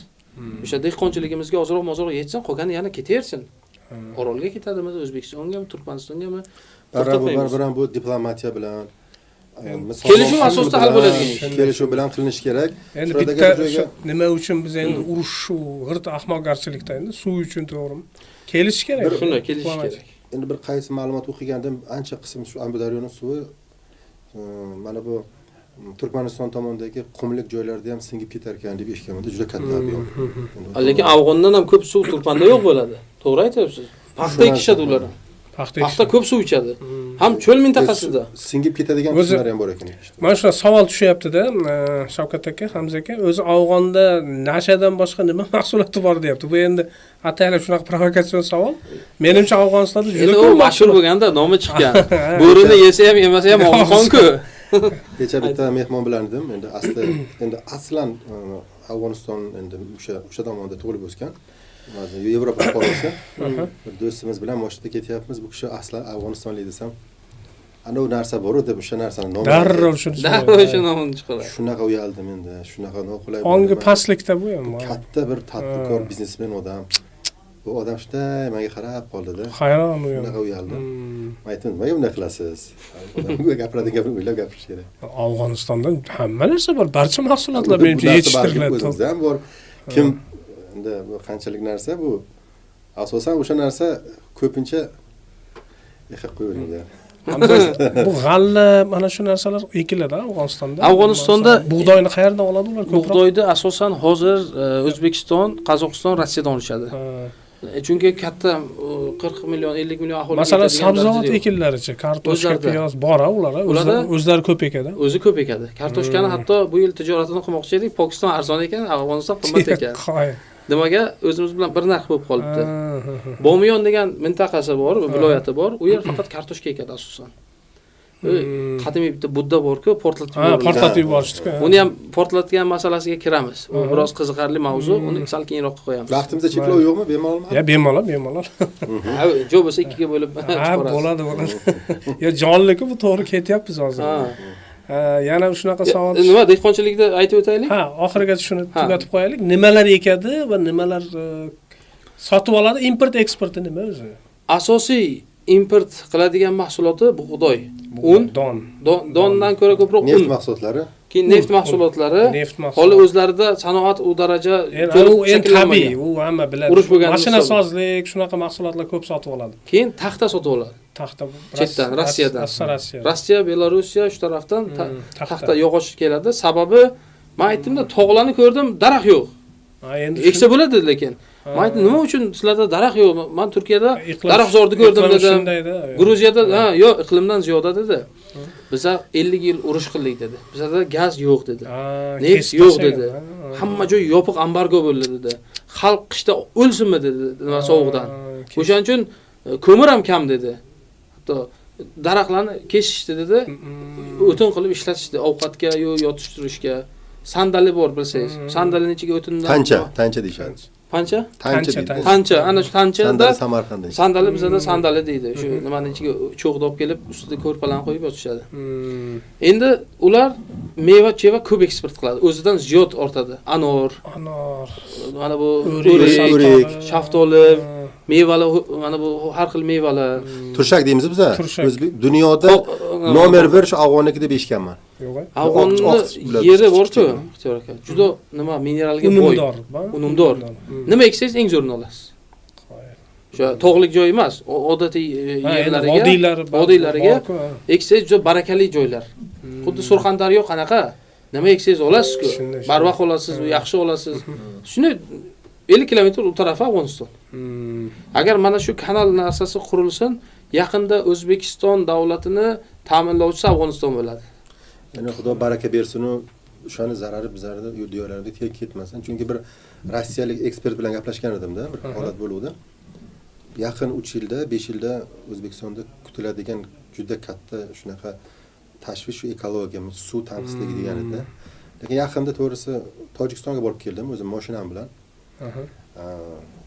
O'sha dehqonchiligimizga ozroq yetsin, qolgani yana ketaversin. Orolga ketadimi, O'zbekistonga, Turkmanistongami? Bu diplomatiya bilan Kelishuv asosida hal bo'ladigan ish. Kelishuv bilan qilinishi kerak. Endi Shuradagi bitta joyga nima uchun biz endi urushu g'irt ahmoqgarchilikda endi suv uchun to'g'rimi? Kelish kerak. Shunday kelish kerak. endi bir qaysi ma'lumot o'qigandim, ancha qism shu Amudaryoning suvi mana bu Turkmaniston tomonidagi qumlik joylarda ham singib ketar ekan deb eshitganman, juda katta ob'em. Lekin Afg'ondan ham ko'p suv Turkmanda yo'q bo'ladi. To'g'ri aytyapsiz. Paxta ekishadi ular ham. Paxta ko'p suv ichadi. Ham cho'l mintaqasida. Singib ketadigan qismlar ham bor ekan. Mana shu savol tushyapti-da, Shavkat aka, Hamza aka, o'zi Afg'onda nashadan boshqa nima mahsuloti bor deyapti. Bu endi ataylab shunaqa provokatsion savol. Menimcha Afg'onistonda juda ko'p mashhur bo'lganda nomi chiqqan. Bo'rini yesa ham yemasa ham Afg'on-ku. Kecha bitta mehmon bilan edim. Endi aslan Afg'oniston endi o'sha tomonda tug'ilib o'sgan. Yevropa fuqarosi. Bir do'stimiz bilan mashinada ketyapmiz. Bu kishi aslan Afg'onistonlik desam, ana u narsa bor deb o'sha narsani nomini darrov shuni nomini chiqaradi. Shunaqa uyaldim endi, shunaqa noqulay. Ongi pastlikda bu ham. Katta bir tadbirkor biznesmen odam. Bu odam shunday menga qarab qoldi-da. Hayron u ham. Shunaqa uyaldim. Men aytdim, "Nima bunday qilasiz?" Odamga gapiradigan gapni o'ylab gapirish kerak. Afg'onistonda hamma narsa bor, barcha mahsulotlar menimcha yetishtiriladi. O'zimizda ham bor. Kim endi bu qanchalik narsa bu? Asosan o'sha narsa ko'pincha qo'yiladi. Bu g'alla mana shu narsalar ekiladi Afg'onistonda. Afg'onistonda bug'doyni qayerdan oladi ular ko'proq? Bug'doyni asosan hozir O'zbekiston, Qozog'iston, Rossiyadan olishadi. Chunki katta 40 million, 50 million aholi. Masalan, sabzavot ekinlaricha, kartoshka, piyoz bor o'lar, o'zlari ko'p ekadi. O'zi ko'p ekadi. Kartoshkani hatto bu yil tijoratini qilmoqchi edik. Pokiston arzon ekan, Afg'oniston qimmat ekan. Nimaga o'zimiz bilan bir narx bo'lib qolibdi. Bomiyon degan mintaqasi bor, viloyati bor. U yer faqat kartoshka ekadi asosan. Qadimiy bitta budda bor-ku, portlatib yuborishdi. Uni ham portlatgan masalasiga kiramiz. U biroz qiziqarli mavzu, uni sal keyinroq qo'yamiz. Vaqtimizda cheklov yo'qmi, bemalolmi? Ya, bemalol. Ha, jo bo'lsa ikkiga bo'lib chiqaramiz. Bo'ladi. Ya, jonli-ku, bu to'g'ri ketyapmiz hozir. Yana shunaqa savol. Nima dehqonchilikda aytib o'taylik? Ha, oxirigacha shuni tugatib qo'yaylik. Nimalar ekadi va nimalar sotib oladi? Import eksporti nima o'zi? Asosiy import qiladigan mahsuloti bug'doy, un, dondan ko'ra ko'proq un. Neft mahsulotlari. Keyin neft mahsulotlari. Hali o'zlarida sanoat u daraja tabiiy, u hamma biladi. Mashinasozlik, shunaqa mahsulotlar ko'p sotib oladi. Keyin taxta sotib oladi. Taxta chetdan, Rossiyadan. Rossiya, Belorussiya shu tarafdan taxta yog'och keladi. Sababi, men aytdim-da, tog'larni ko'rdim, daraxt yo'q. Endi eksa bo'ladi lekin. Men aytdim, nima uchun sizlarda daraxt yo'q? Men Turkiyada daraxtzorni ko'rdim dedim. Gruziyada, yo'q, iqlimdan ziyoda dedi. Biza 50 yil urush qildik dedi. Bizda gaz yo'q dedi. Neft yo'q dedi. Hamma joy yopiq embargo bo'ldi dedi. Xalq qishda o'lsinmi dedi, nima sovuqdan. O'shaning uchun ko'mir ham kam dedi. Hatto daraxtlarni kesishdi dedi. O'tin qilib ishlatishdi ovqatga yo'q yotishtirishga. Sandali bor bilsangiz. Sandalining ichiga o'tindan tancha deyshadi. Qancha? Tancha. Ana shu tanchada Samarqandda. Sandali bizda sandali deydi. Shu nimaning ichiga cho'g'da olib kelib, ustida ko'rpalarni qo'yib yotishadi. Endi ular meva-cheva ko'p eksport qiladi. O'zidan ziyod ortadi. Anor. Mana bu o'rik, shaftoli, mevalar, mana bu har xil mevalar. Turshak deymiz biz. O'zbek dunyoda nomer 1 shu Afg'onniki deb eshitganman. Afg'onning yeri bor-ku, Ixtiyor aka. Juda nima mineralga boy. Unumdor. Nima eksangiz eng zo'rini olasiz. O'sha tog'lik joy emas, odatiy yerlariga, vodiylariga eksangiz juda barakali joylar. Xuddi Surxondaryo qanaqa? Nima eksangiz olasiz-ku. Barvaq olasiz, yaxshi olasiz. Shuni 50 kilometr u tarafga Afg'oniston. Agar mana shu kanal narsasi qurilsin, yaqinda O'zbekiston davlatini ta'minlovchisi Afg'oniston bo'ladi. Ya'ni Xudo baraka bersin, o'shani zarari bizlarda diyorlarga ketmasin. Chunki bir rossiyalik ekspert bilan gaplashgan edim-da, bir holat bo'luvdi. Yaqin 3 yilda, 5 yilda O'zbekistonda kutiladigan juda katta shunaqa tashvish shu ekologiya, suv tanqisligi degan edi. Lekin yaqinda to'g'risi Tojikistonga borib keldim o'zim mashinam bilan.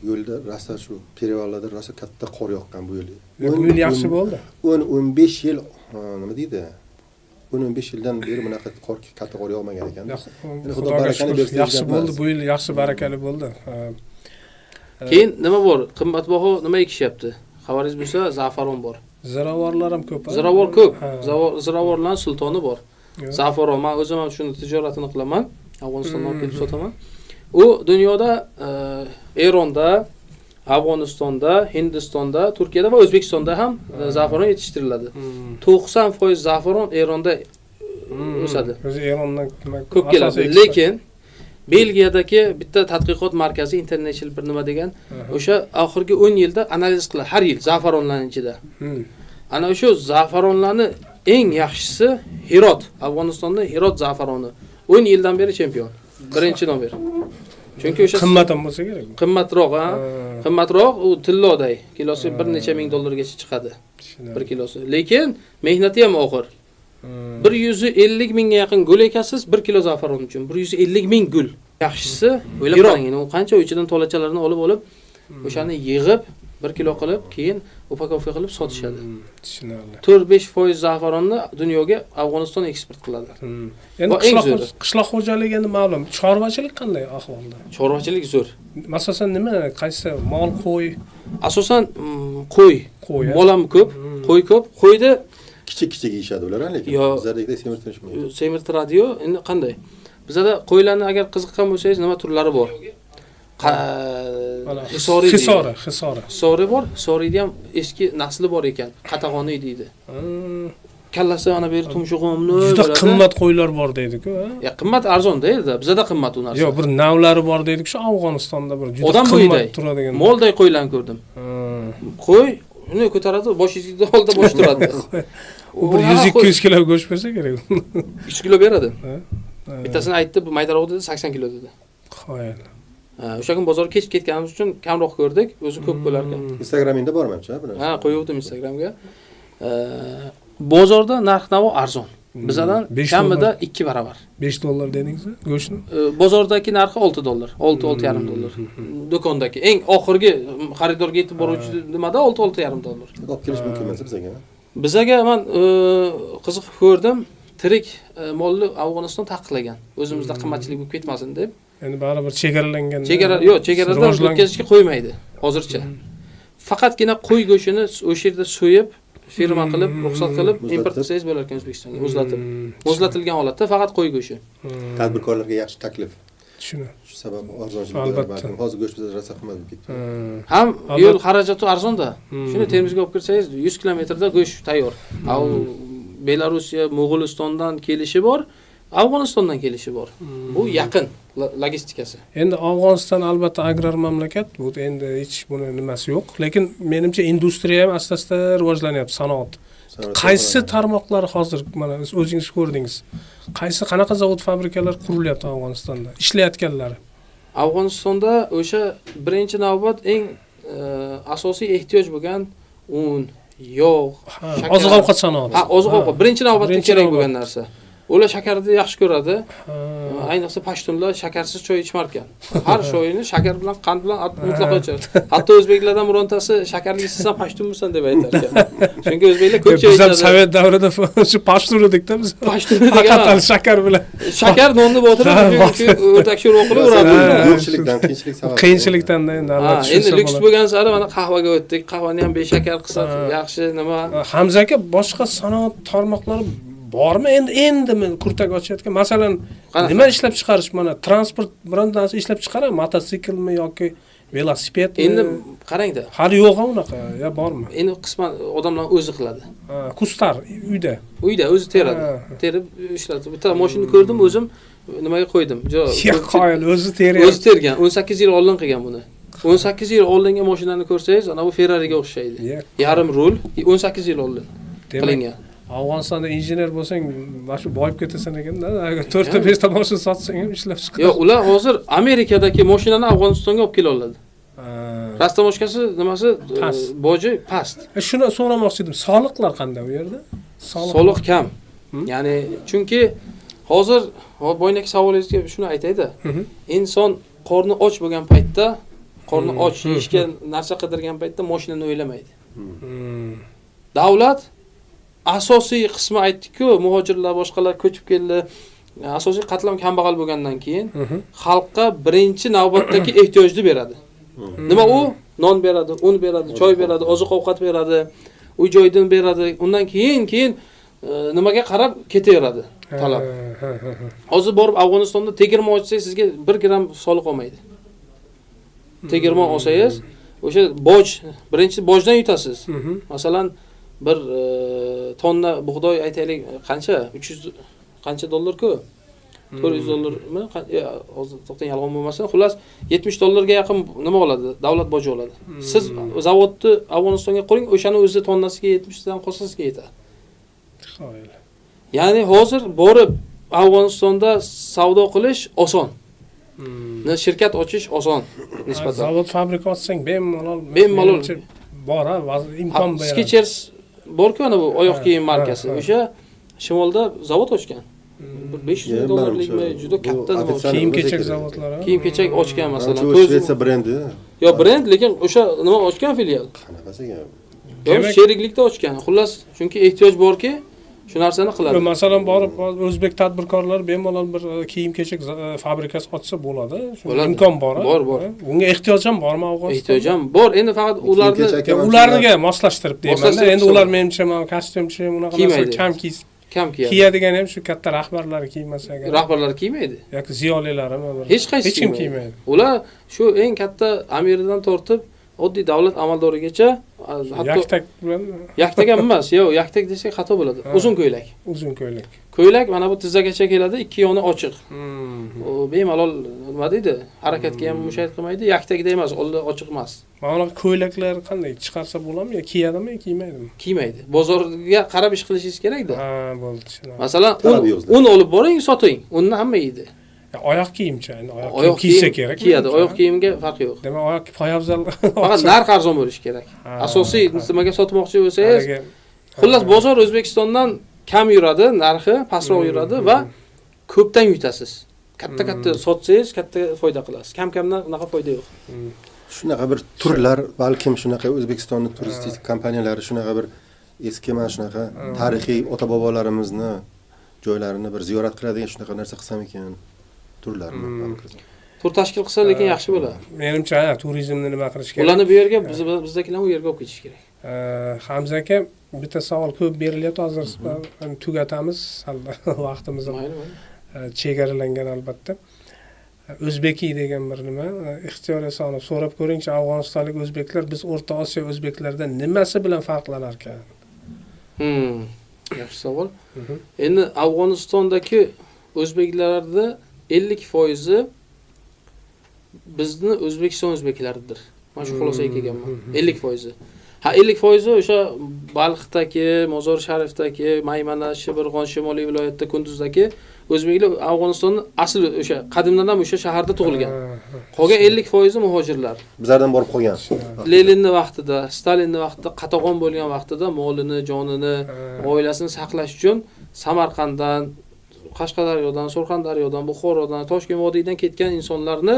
Yo'lda rosa shu perivallarda rosa katta qor yoqqan bu yil. Bu yil yaxshi bo'ldi. 15 yil nima deydi? 15 yildan beri bunaqa katta qor yog'magan ekan. Xudo barakani bersin. Yaxshi bo'ldi, bu yil yaxshi barakali bo'ldi. Keyin nima bor? Qimmatbaho nima ekishyapti? Xabaringiz bo'lsa, za'faron bor. Ziravorlar ham ko'p. Ziravor ko'p. Ha. Ziravorlarning sultoni bor. Yo'q. Zafaron, men o'zim ham shuni tijoratini qilaman. Afg'onistondan olib kelib sotaman. U dunyoda Eronda, Afg'onistonda, Hindistonda, Turkiyada va O'zbekistonda ham zafaron yetishtiriladi. 90% zafaron Eronda o'sadi. O'zi Erondan Ko'p keladi. Lekin Belgiyadagi bitta tadqiqot markazi International bir nima degan, o'sha oxirgi 10 yilda analiz qiladi har yil zafaronlarning ichida. Ana o'sha zafaronlarni eng yaxshisi Hirot, Afg'onistonda Hirot zafaroni 10 yildan beri chempion. Birinchi nomer. Chunki o'sha qimmat ham bo'lsa kerak. Qimmatroq, ha? Qimmatroq, u tilloday. Kilosi bir necha ming dollargacha chiqadi. 1 kilosi. Lekin mehnati ham og'ir. 150 mingga yaqin gul ekasiz 1 kilo zafaron uchun. 150 ming gul. Yaxshisi, o'ylab qarang, u qancha ichidan tolachalarini olib, o'shani yig'ib 1 kilo qilib, keyin upakovka qilib sotishadi. Tushunarli. 4-5% zafaronni dunyoga Afg'oniston eksport qiladi. Endi qishloq xo'jaligi endi ma'lum. Chorvachilik qanday ahvolda? Chorvachilik zo'r. Masalan, nima? Qaysi mol, qo'y? Asosan qo'y. Mol ham ko'p, qo'y ko'p. Qo'yda kichik yeyishadi ular, lekin bizlardagidek semirtirishmaydi. Semirtiradi-yu, endi qanday? Bizda qo'ylarni agar qiziqqan bo'lsangiz, nima turlari bor? Hisori bor. Hisoriyda ham eski nasli bor ekan. Qatag'oniy deydi. Kallasi ana beri tumshug'imni. Juda qimmat qo'ylar bor deydi-ku, ha? Ya qimmat arzon-da edi. Bizda qimmat u narsa. Yo'q, bir navlari bor deydi-ku, shu Afg'onistonda bir juda qimmat turadigan. Molday qo'ylarni ko'rdim. Qo'y uni ko'taradi, boshingizda oldi bosh turadi. U bir 100-200 kilo go'sht bersa kerak. 3 kilo beradi. Bittasini aytdi, bu maydaroq dedi, 80 kilo dedi. Qo'yil. O'sha kun bozor kech ketganimiz uchun kamroq ko'rdik, o'zi ko'p bo'lar ekan. Instagramingda bormancha buni. Ha, qo'yuvdim Instagramga. Bozorda narx-navo arzon. Bizdan kamida 2 barobar. 5 dollar dedingiz, go'shtni? Bozordagi narxi 6 dollar, 6-6,5 dollar. Do'kondagi eng oxirgi xaridorga yetib boruvchi nimada 6-6,5 dollar. Olib kelish mumkin emas bizga. Bizaga men qiziqib ko'rdim, tirik molni Afg'oniston taqiqlagan. O'zimizda qimmatchilik bo'lib ketmasin deb. Endi baribir chegaralangan. Chegaradan o'tkazishga qo'ymaydi hozircha. Faqatgina qo'y go'shtini o'sha yerda so'yib, firma qilib, ruxsat qilib import qilsangiz bo'lar ekan O'zbekistonga, muzlatilgan holatda faqat qo'y go'shti. Tadbirkorlarga yaxshi taklif. Tushundim. Shu sabab arzonchilik. Hozir go'sht bizda rosa qimmat bo'lib ketdi. Ham yo'l xarajati arzonda. Shuni Termizga olib kirsangiz 100 kilometrda go'sht tayyor. Belorussiya, Mo'g'ulistondan kelishi bor, Afg'onistondan kelishi bor. Bu yaqin logistikasi. Endi Afg'oniston albatta agrar mamlakat, bu endi hech buni nimasi yo'q, lekin menimcha industriya ham asta-asta rivojlanyapti, sanoat. Qaysi tarmoqlari hozir mana o'zingiz ko'rdingiz? Qanaqa zavod, fabrikalar qurilyapti Afg'onistonda? Ishlayotganlari. Afg'onistonda o'sha birinchi navbat eng asosiy ehtiyoj bo'lgan un, yog', shakar. Oziq-ovqat sanoati. Ha, oziq-ovqat birinchi navbatda kerak bo'lgan narsa. Ular shakarni yaxshi ko'radi. Ayniqsa pashtunlar shakarsiz choy ichmar ekan. Har choyini shakar bilan, qand bilan mutlaqo ichadi. Hatto o'zbeklardan birontasi shakarli ichsam pashtunmisan deb aytar ekan. Chunki o'zbeklar ko'p choy ichadi. Biz ham Sovet davrida shu pashtun edikda biz. Pashtun degan shakar bilan. Shakar nonni botirib, o'rtak sho'r o'qilib uradi. Qiyinchilikdan endi albatta. Endi lyuks bo'lgan sari mana qahvaga o'tdik. Qahvani ham beshakar qilsak yaxshi nima? Hamza aka, boshqa sanoat tarmoqlari bormi? Endi kurtak ochayotgan. Masalan, nima ishlab chiqarish, mana transport biron narsa ishlab chiqaradi, mototsiklmi yoki velosipedmi? Endi qarangda. Hali yo'q unaqa, yo bormi? Endi qisman odamlar o'zi qiladi. Kustar uyda. Uyda o'zi teradi. Terib ishlatadi. Bitta mashinani ko'rdim o'zim, nimaga qo'ydim? Qo'yil, o'zi teryapti. O'zi tergan. 18 yil oldin qilgan buni. 18 yil oldingi mashinani ko'rsangiz, ana bu Ferrari'ga o'xshaydi. Yarim rul 18 yil oldin qilingan. Afg'onistonda injener bo'lsang, mana shu boyib ketasan ekanda, agar 4ta 5ta mashina sotsang ham ishlab chiqadi. Yo'q, ular hozir Amerikadagi mashinani Afg'onistonga olib kela oladi. Rastamoshkasi nimasi boji past. Shuni so'ramoqchi edim. Soliqlar qanday u yerda? Soliq kam. Ya'ni chunki hozir boyagi savolingizga shuni aytaydi. Inson qorni och bo'lgan paytda, qorni och, yeyishga narsa qidirgan paytda mashinani o'ylamaydi. Davlat asosiy qismi aytdik-ku, muhojirlar boshqalar ko'chib keldi. Asosiy qatlam kambag'al bo'lgandan keyin xalqqa birinchi navbatdagi ehtiyojni beradi. Nima u? Non beradi, un beradi, choy beradi, oziq-ovqat beradi. uy joydan beradi. Undan keyin nimaga qarab ketaveradi talab. Hozir borib Afg'onistonda tegirmon ochsangiz sizga 1 gram soliq olmaydi. Tegirmon olsangiz, o'sha boj, birinchi bojdan yutasiz. Masalan, bir tonna bug'doy aytaylik qancha? 300 qancha dollar-ku? 400 dollarmi? Hozir to'xtang yolg'on bo'lmasin. Xullas 70 dollarga yaqin nima oladi? Davlat boji oladi. Siz zavodni Afg'onistonga qo'ying, o'shani o'zi tonnasiga 70 dan qolsa yetadi. Xo'p. Ya'ni hozir borib Afg'onistonda savdo qilish oson. Shirkat ochish oson nisbatan. Zavod fabrika ochsang bemalol bor, imkon beradi. Skechers bor-ku, ana bu oyoq kiyim markasi. O'sha shimolda zavod ochgan. 500 dollarlikmi, juda katta nima. Kiyim-kechak zavodlari. Kiyim-kechak ochgan masalan. Shvetsiya brendi. Yo, brend, lekin o'sha nima ochgan filial. Qanaqasi gap? Yo, sheriklikda ochgan. Xullas, chunki ehtiyoj borki, shu narsani qiladi. Masalan, borib o'zbek tadbirkorlar bemalol bir kiyim-kechak fabrikasi ochsa bo'ladi. Shunga imkon bor. Bor. Unga ehtiyoj ham bormi Afg'onistonda? Ehtiyoj ham bor. Endi faqat ularga moslashtirib deyman. Endi ular menimcha kostyumchi unaqa narsa kam kiyadi. Kiyadigan ham shu katta rahbarlar kiymasa agar. Rahbarlar kiymaydi. Yoki ziyolilarimi? Hech kim kiymaydi. Ular shu eng katta amiridan tortib oddiy davlat amaldorigacha hatto yaktak bilan yaktak ham emas, yo'q, yaktak desak xato bo'ladi. Uzun ko'ylak. Uzun ko'ylak. Ko'ylak mana bu tizzagacha keladi, ikki yoni ochiq. U bemalol nima deydi? Harakatga ham mushayt qilmaydi, yaktakda emas, oldi ochiq emas. Mana ko'ylaklar qanday chiqarsa bo'ladimi yo kiyadimi, kiymaydimi? Kiymaydi. Bozorga qarab ish qilishingiz kerak-da. Ha, bo'ldi, tushunaman. Masalan, un olib boring, soting. Unni hamma yeydi. Oyoq kiyimcha, endi oyoq kiysa kerak. Kiyadi, oyoq kiyimga farqi yo'q. Demak, oyoq poyabzal faqat narx arzon bo'lishi kerak. Asosiy nimaga sotmoqchi bo'lsangiz, xullas bozor O'zbekistondan kam yuradi, narxi pastroq yuradi va ko'pdan yutasiz. Katta sotsangiz, katta foyda qilasiz. Kam-kamdan unaqa foyda yo'q. Shunaqa bir turlar, balkim shunaqa O'zbekistonning turistik kompaniyalari shunaqa bir eski mana shunaqa tarixiy ota-bobolarimizni joylarini bir ziyorat qiladigan shunaqa narsa qilsam ekan. Tur tashkil qilsa lekin yaxshi bo'ladi. Menimcha, turizmni nima qilish kerak? Ularni bu yerga bizdagilar u yerga olib ketish kerak. Hamza aka, bitta savol ko'p berilyapti, hozir tugatamiz, vaqtimiz chegaralangan albatta. O'zbeki degan bir nima, ixtiyoriy soni so'rab ko'ringchi, Afg'onistonlik o'zbeklar biz O'rta Osiyo o'zbeklaridan nimasi bilan farqlanar ekan? Yaxshi savol. Endi Afg'onistondagi o'zbeklarda 50% bizni O'zbekiston o'zbeklaridir. Mana shu xulosaga kelganman. 50%. Ha, 50% o'sha Balxdagi, Mozor Sharifdagi, Maymana, Shibirg'on, Shimoliy viloyatda, Kunduzdagi o'zbeklar Afg'onistonning asli o'sha qadimdan ham o'sha shaharda tug'ilgan. Qolgan 50% muhojirlar. Bizlardan borib qolgan. Leninning vaqtida, Stalinning vaqtida qatag'on bo'lgan vaqtida molini, jonini, oilasini saqlash uchun Samarqanddan, Qashqadaryodan, Surxondaryodan, Buxorodan, Toshkent vodiydan ketgan insonlarni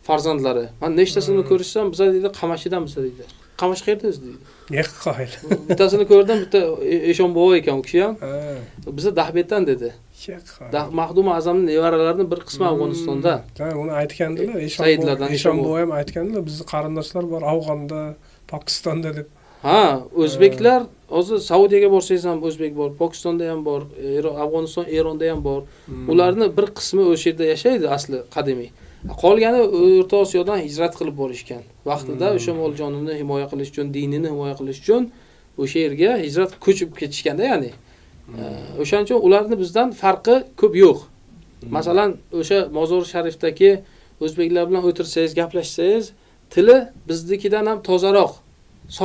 farzandlari. Men nechtasini ko'rishsam, bizlar deydi, Qamashidan bizlar deydi. Qamash qayerdangiz deydi. Yo'q, qoyil. Bittasini ko'rdim, bitta Eshonbobo ekan u kishi ham. Bizlar Dahbetdan dedi. Mahdum Azamning nevaralarining bir qismi Afg'onistonda. Uni aytgandilar, Eshonbobo ham aytgandilar, bizning qarindoshlar bor Afg'onda, Pokistonda deb. Ha, o'zbeklar hozir Saudiyaga borsangiz ham o'zbek bor, Pokistonda ham bor, Afg'oniston, Eronda ham bor. Ularning bir qismi o'sha yerda yashaydi asli qadimiy. Qolgani O'rta Osiyodan hijrat qilib borishgan. Vaqtida o'sha mol jonini himoya qilish uchun, dinini himoya qilish uchun o'sha yerga hijrat ko'chib ketishganda, ya'ni. O'shaning uchun ularning bizdan farqi ko'p yo'q. Masalan, o'sha Mozor Sharifdagi o'zbeklar bilan o'tirsangiz, gaplashsangiz, tili biznikidan ham tozaroq.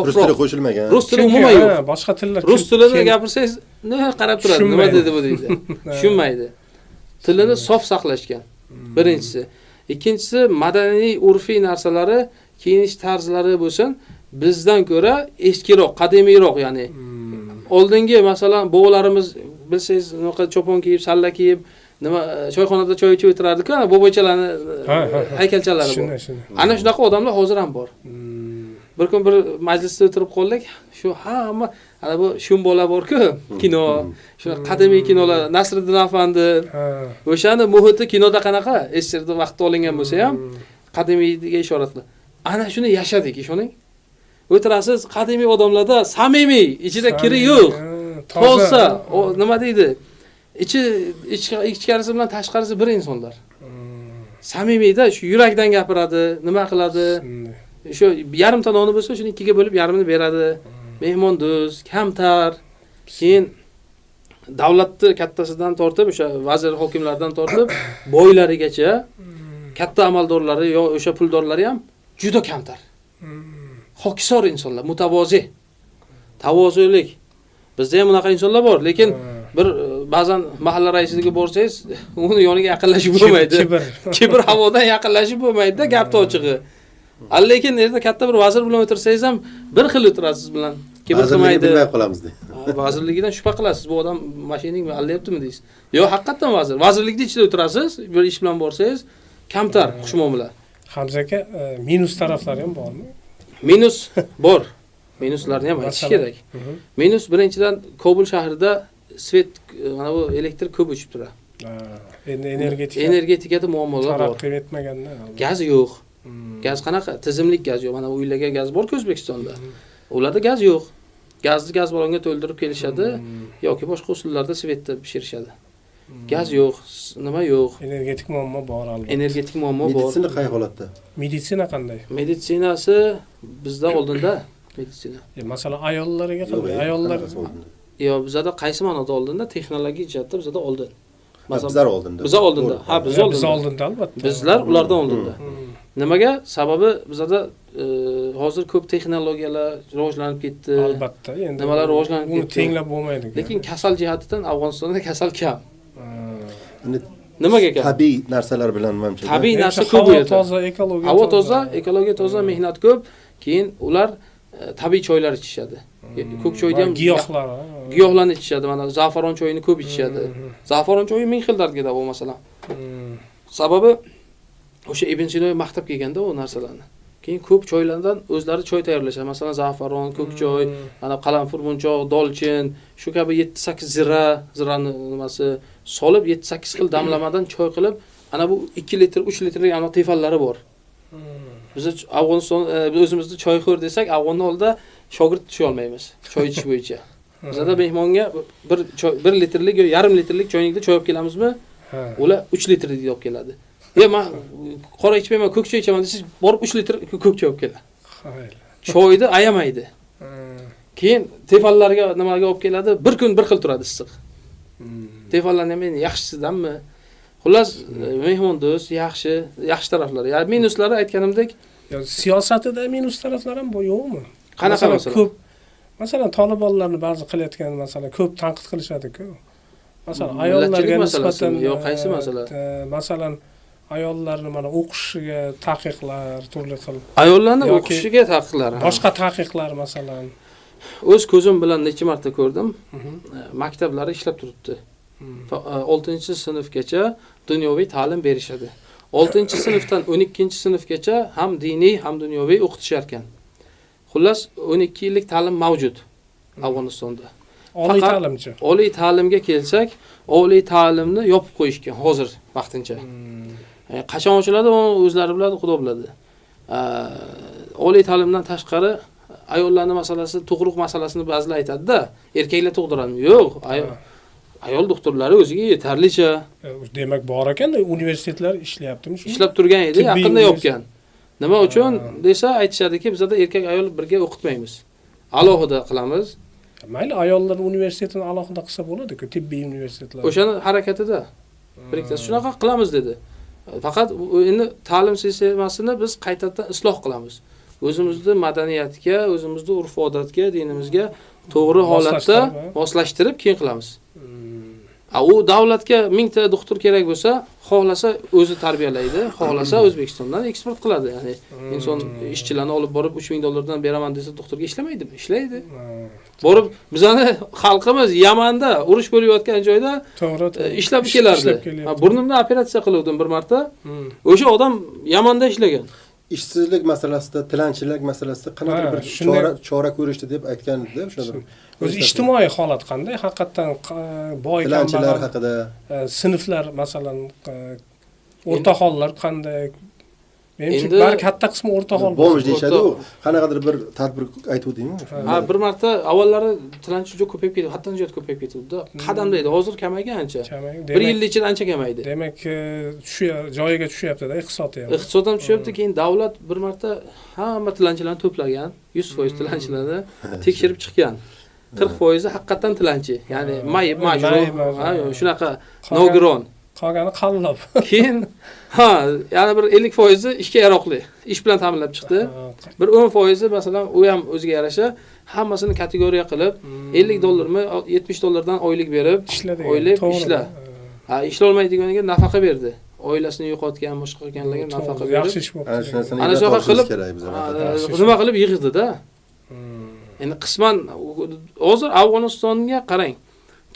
Rus tili qo'shilmagan. Rus tili umuman yo'q. Boshqa tillar. Rus tilini gapirsangiz, nima qarab turadi, nima dedi bu deydi. Tushunmaydi. Tilini sof saqlashgan. Birinchisi. Ikkinchisi, madaniy, urfiy narsalari, kiyinish tarzlari bo'lsin, bizdan ko'ra eskiroq, qadimiyroq, ya'ni. Oldingi masalan, bobolarimiz bilsangiz, unaqa cho'pon kiyib, salla kiyib, nima choyxonada choy ichib o'tirardi-ku, bobochalarni haykalchalari bor. Ana shunaqa odamlar hozir ham bor. Bir kun bir majlisda o'tirib qoldik. Shu hamma ana bu shumbola bor-ku, kino, shu qadimiy kinolar, Nasriddin Afandi, o'shani muhiti kinoda qanaqa, SSRda vaqtda olingan bo'lsa ham qadimiyga ishora qildi. Ana shuni yashadik, ishoning. o'tirasiz, qadimiy odamlarda samimiy, ichida kiri yo'q. Toza, o nima deydi? Ichkarisi bilan tashqarisi bir insonlar. Samimiyda shu yurakdan gapiradi, nima qiladi? Shu yarimta noni bo'lsa, shuni ikkiga bo'lib yarmini beradi. Mehmondo'st, kamtar. Keyin davlatni kattasidan tortib, o'sha vazir hokimlardan tortib, boylarigacha katta amaldorlari yo o'sha puldorlari ham juda kamtar. Hokisor insonlar, mutavozi. Tavozulik. Bizda ham bunaqa insonlar bor, lekin bir ba'zan mahalla raisligiga borsangiz, uni yoniga yaqinlashib bo'lmaydi. Kibr havodan yaqinlashib bo'lmaydi, gapni ochig'i. Lekin yerda katta bir vazir bilan o'tirsangiz ham bir xil o'tirasiz bilan. Kibr qilmaydi. Bilmay qolamiz deydi. Vazirligidan shubha qilasiz. Bu odam mashinangmi, allayaptimi deysiz. Yo, haqiqatan vazir. Vazirlikning ichida o'tirasiz, bir ish bilan borsangiz, kamtar xushmuomala. Hamza aka, minus taraflari ham bormi? Minus bor. Minuslarni ham aytish kerak. Minus birinchidan Kobul shahrida svet, mana bu elektr ko'p o'chib turadi. Endi energetikada muammolar bor. Taraqqiyot etmaganda. Gaz yo'q. Gaz qanaqa? Tizimlik gaz yo'q. Mana bu uylarga gaz bor-ku O'zbekistonda. Ularda gaz yo'q. Gazni gaz ballonga to'ldirib kelishadi yoki boshqa usullarda svetda pishirishadi. Gaz yo'q, nima yo'q. Energetik muammo bor albatta. Energetik muammo bor. Meditsina qay holatda? Meditsina qanday? Meditsinasi bizda oldinda meditsina. Masalan, ayollarga qanday? Ayollar Yo, bizda qaysi ma'noda oldinda? Texnologik jihatda bizda oldin. Bizlar oldinda. Biz oldinda. Ha, biz oldinda albatta. Bizlar ulardan oldinda. Nimaga? Sababi bizda hozir ko'p texnologiyalar rivojlanib ketdi. Albatta, endi nimalar rivojlanib ketdi. Uni tenglab bo'lmaydi. Lekin kasal jihatidan Afg'onistonda kasal kam. Nimaga kam? Tabiiy narsalar bilan menimcha. Tabiiy narsa ko'p edi. Toza, ekologiya. Havo toza, ekologiya toza, mehnat ko'p. Keyin ular tabiiy choylar ichishadi. Ko'k choyda ham giyohlarni ichishadi. Mana zafaron choyini ko'p ichishadi. Zafaron choyi 1000 xil dardga davo masalan. Sababi o'sha Ibn Sino maqtab kelganda u narsalarni. Keyin ko'p choylardan o'zlari choy tayyorlashadi. Masalan, zafaron, ko'k choy, mana qalanfur, munchoq, dolchin, shu kabi 7-8 zirani nimasi solib 7-8 xil damlamadan choy qilib, ana bu 2 litr, 3 litrlik ana tefallari bor. Biz Afg'oniston o'zimizni choyxo'r desak, Afg'onning oldida shogird tusha olmaymiz choy ichish bo'yicha. Bizda mehmonga 1 litrlik yo yarim litrlik choynikda choy olib kelamizmi? Ular 3 litrlik olib keladi. Men qora ichmayman, ko'k choy ichaman desiz, borib 3 litr ko'k choy olib keladi. Choyni ayamaydi. Keyin tefallarga nimaga olib keladi? Bir kun bir xil turadi issiq. Tefallarni men yaxshisidanmi? Xullas, mehmondo'st, yaxshi taraflari. Ya minuslari aytganimdek, siyosatida minus taraflari ham yo'qmi? Qanaqa masalan? Ko'p. Masalan, Talibanlarni ba'zi qilayotgan masalan ko'p tanqid qilishadi-ku. Masalan, ayollarga nisbatan yo'q, qaysi masala? Masalan, ayollarni mana o'qishiga taqiqlar, turli xil. Ayollarni o'qishiga taqiqlar. Boshqa taqiqlar masalan. O'z ko'zim bilan necha marta ko'rdim. Maktablari ishlab turibdi. 6-sinfgacha dunyoviy ta'lim berishadi. 6-sinfdan 12-sinfgacha ham diniy, ham dunyoviy o'qitishar ekan. Xullas 12 yillik ta'lim mavjud Afg'onistonda. Oliy ta'limchi. Oliy ta'limga kelsak, oliy ta'limni yopib qo'yishgan hozir vaqtincha. Qachon ochiladi, o'zlari biladi, Xudo biladi. Oliy ta'limdan tashqari ayollarning masalasi, tug'ruq masalasini ba'zilar aytadi-da, erkaklar tug'diradimi? Yo'q, ayol doktorlari o'ziga yetarlicha. Demak, bor ekan-da, universitetlar ishlayaptimi shu? Ishlab turgan edi, yaqinda yopgan. Nima uchun desa, aytishadiki, bizda erkak ayol birga o'qitmaymiz. Alohida qilamiz. Mayli, ayollar universitetini alohida qilsa bo'ladi-ku, tibbiy universitetlar. O'shani harakatida bir ikkitasi shunaqa qilamiz dedi. Faqat endi ta'lim sistemasini biz qaytadan isloh qilamiz. O'zimizning madaniyatga, o'zimizning urf-odatga, dinimizga to'g'ri holatda moslashtirib keyin qilamiz. U davlatga 1000 ta doktor kerak bo'lsa, xohlasa o'zi tarbiyalaydi, xohlasa O'zbekistondan eksport qiladi. Ya'ni inson ishchilarni olib borib 3000 dollardan beraman desa, doktorga ishlamaydimi? Ishlaydi. Borib bizani xalqimiz Yamanda urush bo'layotgan joyda ishlab kelardi. Burnimdan operatsiya qiluvdim bir marta. O'sha odam Yamanda ishlagan. Ishsizlik masalasida, tilanchilik masalasida qanaqa bir chora ko'rishdi deb aytgan-edi o'shada. O'zi ijtimoiy holat qanday? Haqiqatan boy tilanchilar haqida, sinflar masalan o'rta hollar qanday? Menimcha Endi- bari katta qismi o'rta hol. Bo'lmish deyishadi u. Qanaqadir bir tadbir aytuvdingmi? Ha, bir marta avvallari tilanchi juda ko'payib ketdi, haddan ziyod ko'payib ketdi. Qadamda edi, hozir kamaygan ancha. Bir yil ichida ancha kamaydi. Demak, joyiga tushyapti-da iqtisod ham. Iqtisod ham tushyapti, keyin davlat bir marta hamma tilanchilarni to'plagan, 100% tilanchilarni tekshirib chiqqan. 40% haqiqatan tilanchi, ya'ni majbur, shunaqa nogiron. Qolgani qallob. Keyin yana bir 50% ishga yaroqli, ish bilan ta'minlab chiqdi. Bir 10% masalan, u ham o'ziga yarasha hammasini kategoriya qilib, $50mi, $70dan oylik berib, oylik ishla. Ishlolmaydiganiga nafaqa berdi. Oilasini yo'qotgan, boshqa qilganlarga nafaqa berib. Yaxshi ish bo'ldi. Ana shu narsani Ana shunaqa qilib, kerak nima qilib yig'di-da. Endi qisman hozir Afg'onistonga qarang.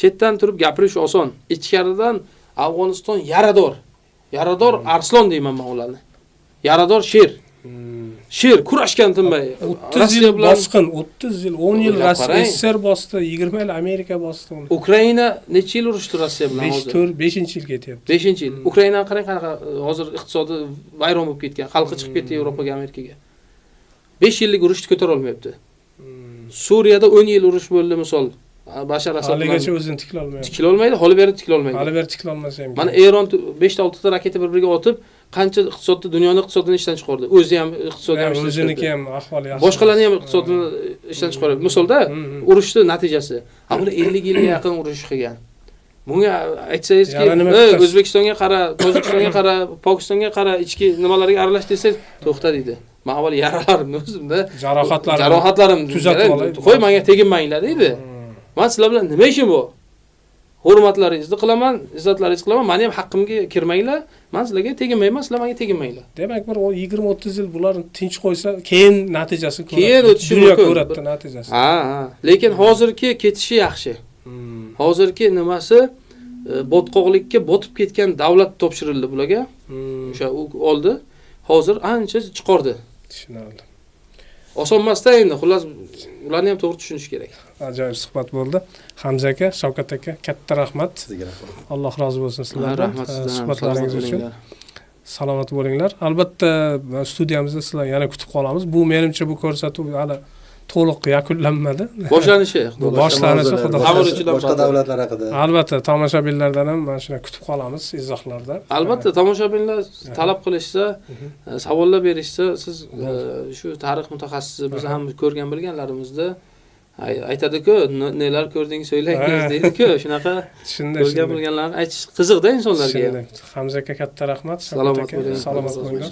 Chetdan turib gapirish oson. Ichkaridan Afg'oniston yarador. Yarador arslon deyman men ularni. Yarador sher. Sher kurashgan tinmay. 30 yil bosqin, 30 yil, 10 yil SSR bosdi, 20 yil Amerika bosdi. Ukraina necha yil urushdi Rossiya bilan hozir? 5-yil ketyapti. 5-yil. Ukraina qarang qanaqa hozir iqtisodi vayron bo'lib ketgan, xalqi chiqib ketdi Yevropaga, Amerikaga. 5 yillik urushni ko'tara olmayapti. Suriyada 10 yil urush bo'ldi misol. Bashar Asad haligacha o'zini tiklay olmayapti. Tiklay olmaydi, hali beri tiklay olmaydi. Hali beri tiklay olmasa ham. Mana Eron 5-6 ta raketa bir-biriga otib, qancha iqtisodni, dunyoning iqtisodini ishdan chiqardi. O'zi ham iqtisodni ham o'ziniki ham ahvoli yaxshi. Boshqalarning ham iqtisodini ishdan chiqaradi. Misolda urushni natijasi. Bular 50 yilga yaqin urush qilgan. Bunga aytsangiz-ki, O'zbekistonga qara, Tojikistonga qara, Pokistonga qara, ichki nimalarga arallash desangiz, to'xta deydi. Men avval yaralarimni o'zimda, jarohatlarimni tuzatib olay. Qo'y, menga teginmanglar deydi. Men sizlar bilan nima ishim bor? Hurmatlaringizni qilaman, izzatlaringizni qilaman, meni ham haqqimga kirmanglar. Men sizlarga teginmayman, sizlar menga teginmanglar. Demak, bir 20-30 yil bularni tinch qo'ysa, keyin natijasini ko'radi. Keyin o'tishi dunyo mumkin. ko'radi natijasini. Lekin hozirgi ketishi yaxshi. Hozirgi nimasi botqoqlikka botib ketgan davlat topshirildi bularga. O'sha u oldi. Hozir ancha chiqardi. Tushunarli. Oson emas-da endi. Xullas, ularni ham to'g'ri tushunish kerak. Ajoyib suhbat bo'ldi. Hamza aka, Shavkat aka, katta rahmat. Sizga rahmat. Alloh rozi bo'lsin sizlardan. Rahmat sizdan. Suhbatlaringiz uchun. Salomat bo'linglar. Albatta, studiyamizda sizlarni yana kutib qolamiz. Bu menimcha bu ko'rsatuv hali to'liq yakunlanmadi. Boshlanishi. Boshlanishi xudo xohlasa. Boshqa davlatlar haqida. Albatta, tomoshabinlardan ham mana shuni kutib qolamiz izohlarda. Albatta, tomoshabinlar talab qilishsa, savollar berishsa, siz shu tarix mutaxassisi biz ham ko'rgan bilganlarimizda aytadi-ku, nelar ko'rdingiz so'ylangiz deydi-ku, shunaqa ko'rgan bilganlarni aytish qiziqda insonlarga. Hamza aka, katta rahmat. Salomat bo'ling. Salomat bo'linglar.